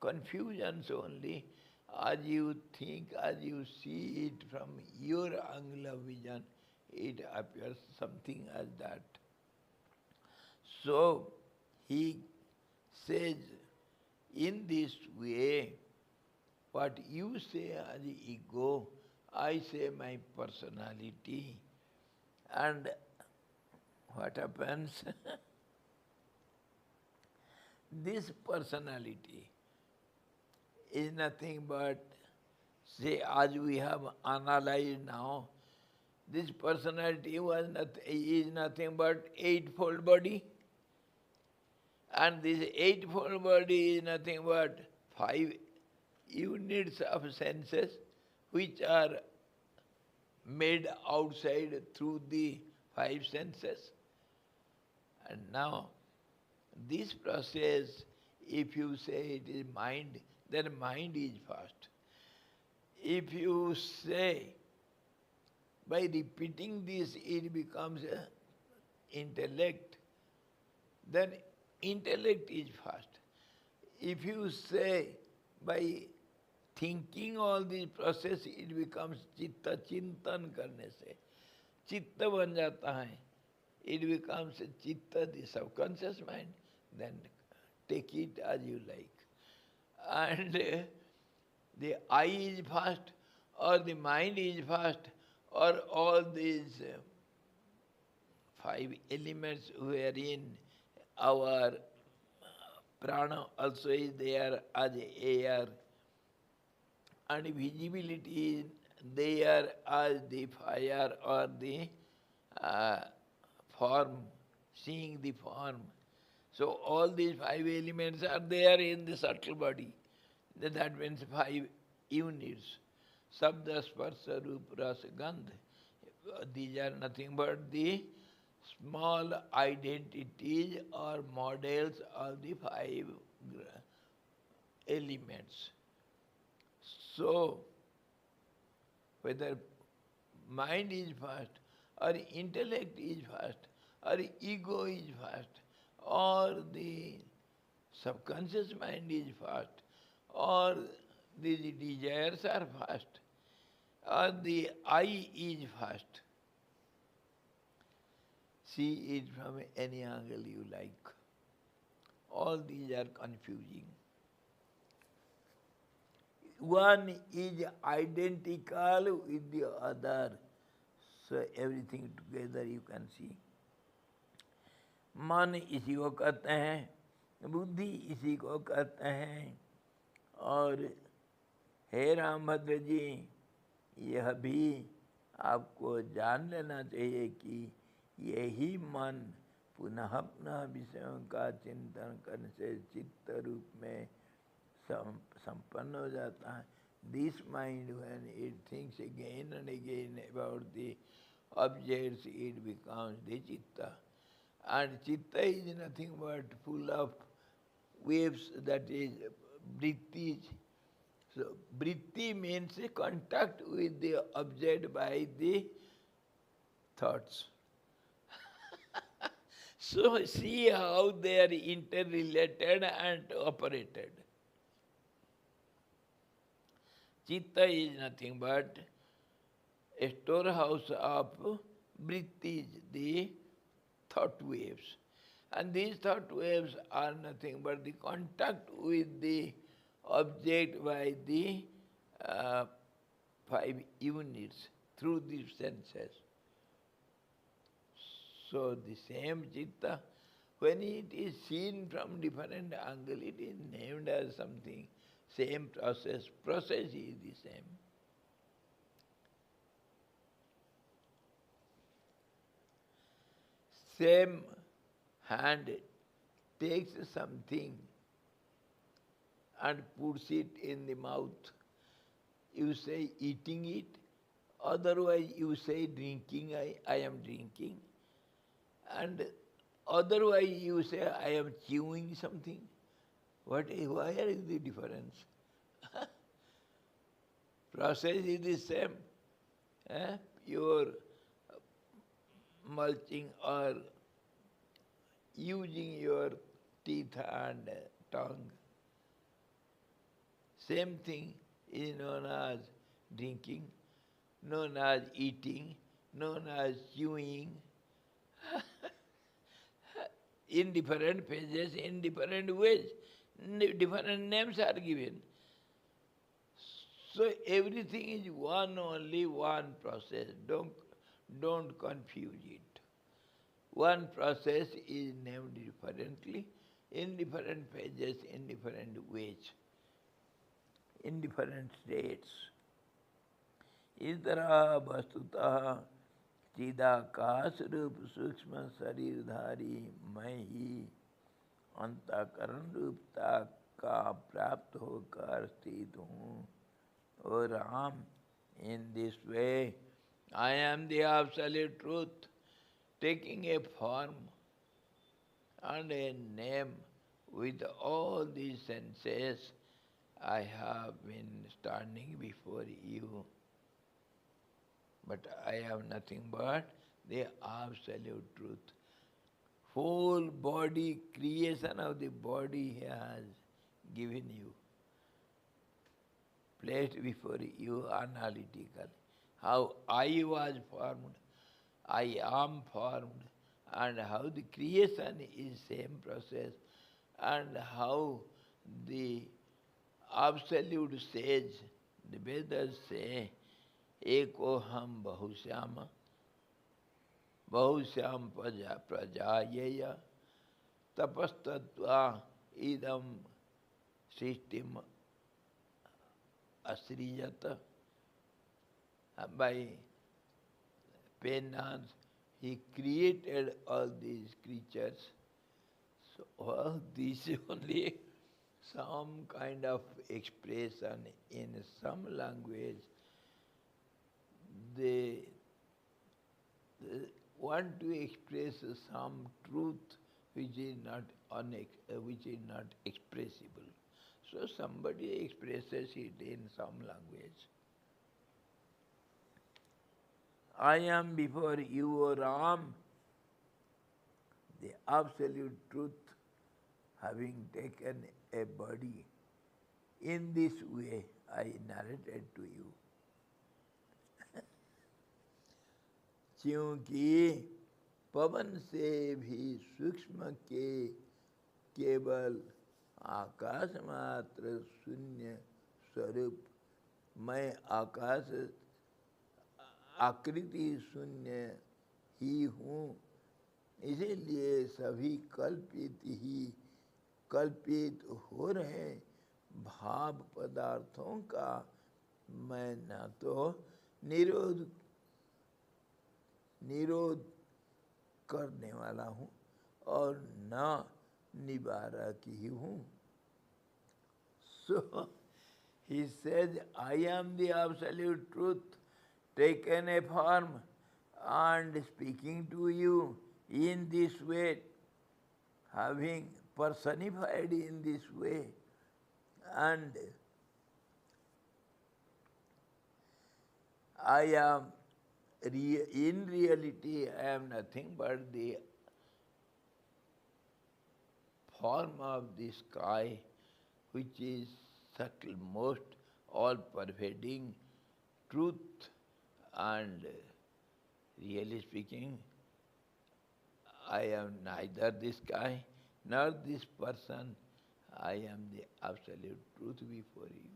confusions only, as you think, as you see it from your angle of vision, it appears something as that. So he says, in this way, what you say as ego, I say my personality. And what happens? This personality is nothing but, say, as we have analyzed now, this personality is nothing but eightfold body. And this eightfold body is nothing but 5 units of senses which are made outside through the 5 senses. And now, this process, if you say it is mind, then mind is first. If you say, by repeating this, it becomes intellect, then intellect is first. If you say, by thinking all these process, it becomes chitta, chintan karne se. Chitta ban jata hai. It becomes chitta, the subconscious mind. Then take it as you like. And the I is first, or the mind is first, or all these 5 elements wherein our prana also is there as air, and visibility is there as the fire or the form, seeing the form. So all these 5 elements are there in the subtle body. That means 5 units. Sabda, Sparsha, Rupa, Rasa, Gandha. These are nothing but the small identities or models of the 5 elements. So, whether mind is first, or intellect is first, or ego is first, or the subconscious mind is first, or the desires are first, or the I is first. See it from any angle you like. All these are confusing. One is identical with the other. So everything together you can see. मन इसी को कहते हैं, बुद्धि इसी को कहते हैं, और हे रामभद्र जी, यह भी आपको जान लेना चाहिए कि यही मन पुनः पुनः विषयों का चिंतन करने से चित्त रूप में संपन्न हो जाता है. This mind, when it thinks again and again about the objects, it becomes the chitta. And chitta is nothing but full of waves, that is vrittis. So vritti means contact with the object by the thoughts. So see how they are interrelated and operated. Chitta is nothing but a storehouse of vrittis, the thought waves. And these thought waves are nothing but the contact with the object by the 5 units through the senses. So the same chitta, when it is seen from different angle, it is named as something. Same process. Process is the same. Same hand takes something and puts it in the mouth. You say eating it, otherwise you say drinking, I am drinking. And otherwise you say I am chewing something. Why is the difference? Process is the same. Pure mulching or using your teeth and tongue. Same thing is known as drinking, known as eating, known as chewing. In different phases, in different ways, different names are given. So everything is one only, one process. Don't confuse it. One process is named differently, in different phases, in different ways, in different states. Idra vastutah चिदाकाश रूप सूक्ष्म शरीरधारी मैं ही अंतःकरण रूपता का प्राप्त होकर स्थित हूँ. O Ram, in this way I am the absolute truth, taking a form and a name with all these senses. I have been standing before you. But I have nothing but the absolute truth. Whole body, creation of the body He has given you, placed before you analytically. How I was formed, I am formed, and how the creation is same process, and how the absolute says, the Vedas say, एको हम बहुश्याम बहुश्याम प्रजायेय तपस्तत्वा इदम सृष्टिम असृजत. By penance, He created all these creatures. So all this is only some kind of expression in some language. They want to express some truth which is not expressible. So somebody expresses it in some language. I am before you, O Ram, the absolute truth, having taken a body. In this way I narrated to you. क्योंकि पवन से भी सूक्ष्म के केवल आकाश मात्र शून्य स्वरूप मैं आकाश आकृति शून्य ही हूँ. इसीलिए सभी कल्पित हो रहे भाव पदार्थों का मैं न तो निरोध करने वाला हूँ और न निवारक ही हूँ. So he says, I am the absolute truth, taken a form and speaking to you in this way, having personified in this way, and I am in reality I am nothing but the form of the sky, which is subtle, most all-pervading truth, and really speaking, I am neither this sky nor this person. I am the absolute truth before you.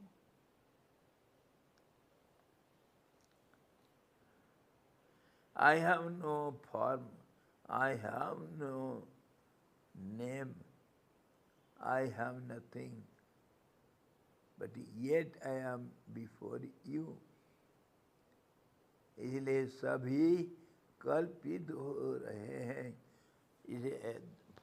I have no form, I have no name, I have nothing, but yet I am before you. इसलिए सभी कल्पित हो रहे हैं Is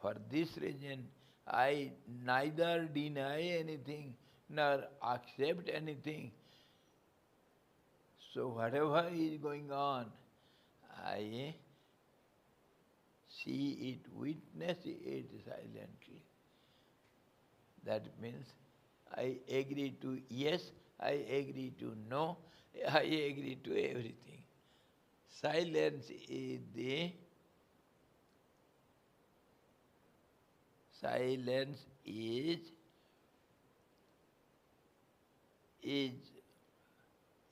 for this reason, I neither deny anything nor accept anything. So whatever is going on, I see it, witness it silently. That means I agree to yes, I agree to no, I agree to everything. Silence is the silence is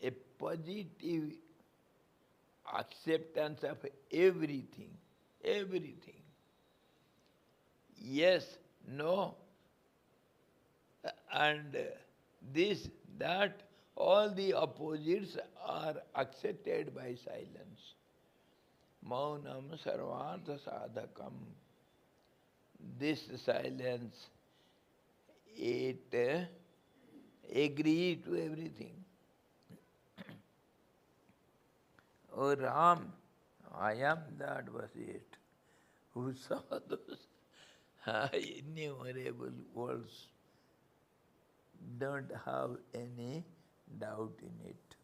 a positive acceptance of everything. Everything. Yes, no, and this, that, all the opposites are accepted by silence. Maunam sarvartha sadhakam. This silence, it agrees to everything. Oh Ram, I am that Vasistha who saw those innumerable worlds. Don't have any doubt in it.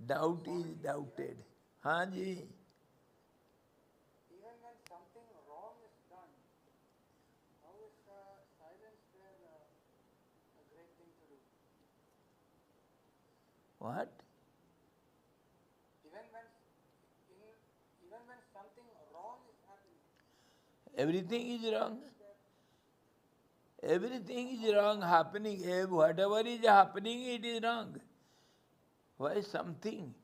Doubt is doubted. Haan ji. Even when something wrong is done, how is silence there a great thing to do? What? Even when something wrong is happening. Everything is wrong. Everything is wrong happening. Whatever is happening, it is wrong. Why something?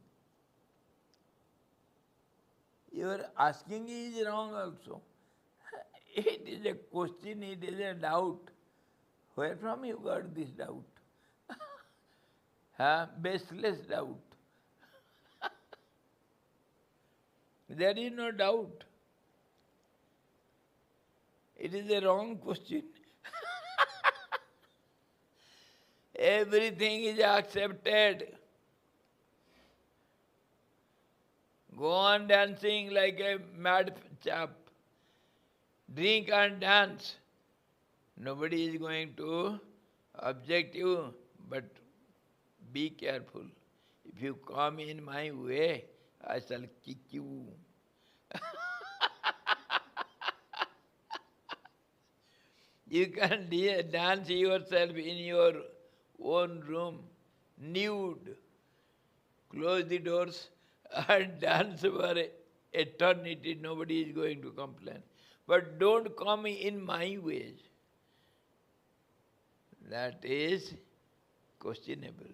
Your asking is wrong also. It is a question, it is a doubt. Where from you got this doubt? Baseless doubt. There is no doubt. It is a wrong question. Everything is accepted. Go on dancing like a mad chap. Drink and dance. Nobody is going to object you, but be careful. If you come in my way, I shall kick you. You can dance yourself in your own room, nude. Close the doors and dance for eternity. Nobody is going to complain. But don't come in my ways. That is questionable.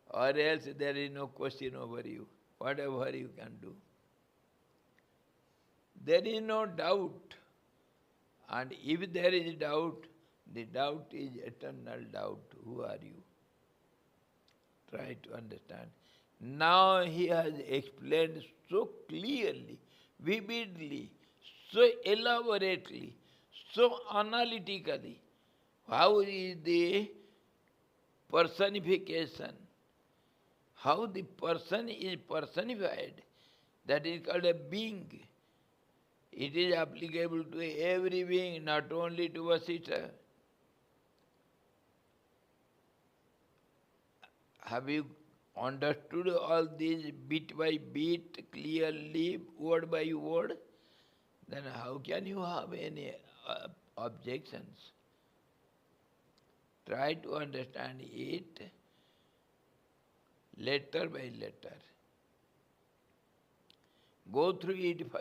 Or else there is no question over you. Whatever you can do. There is no doubt. And if there is doubt, the doubt is eternal doubt. Who are you? Try to understand. Now he has explained so clearly, vividly, so elaborately, so analytically, how is the personification, how the person is personified. That is called a being. It is applicable to every being, not only to Vasistha. Have you understood all these bit by bit, clearly, word by word? Then how can you have any objections? Try to understand it letter by letter. Go through it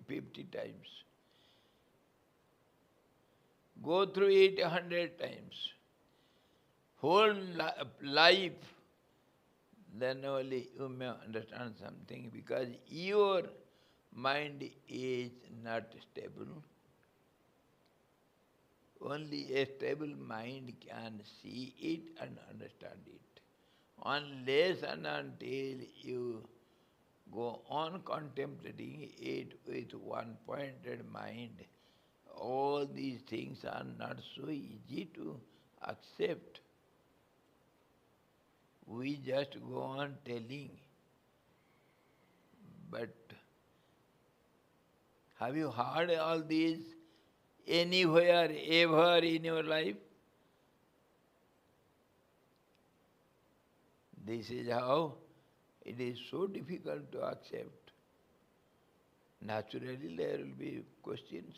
50 times. Go through it 100 times. Whole life, then only you may understand something, because your mind is not stable. Only a stable mind can see it and understand it. Unless and until you go on contemplating it with one-pointed mind, all these things are not so easy to accept. We just go on telling, but Have you heard all these anywhere, ever in your life? This is how it is so difficult to accept. Naturally, there will be questions.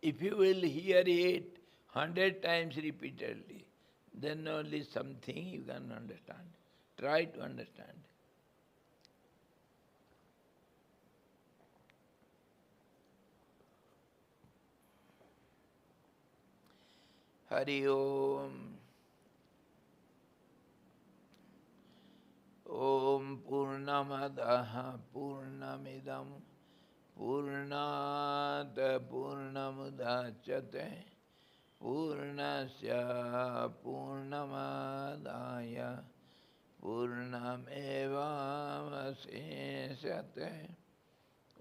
If you will hear it 100 times repeatedly, then only something you can understand. Try to understand. Hari Om. Om Purnamadaha Purnamidam Purnat Purnamudachyate Purnasya Purnamadaya Purnamevavaseshyate.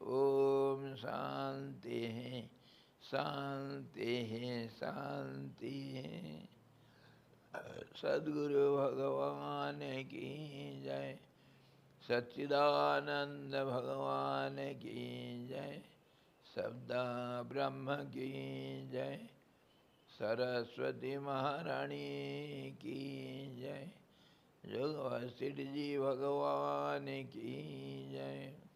Om Shanti Shanti Shanti. सद्गुरु भगवान की जय, सच्चिदानंद भगवान की जय, सद्दा ब्रह्म की जय, सरस्वती महारानी की जय, जोग वशिष्ठ जी भगवान की जय।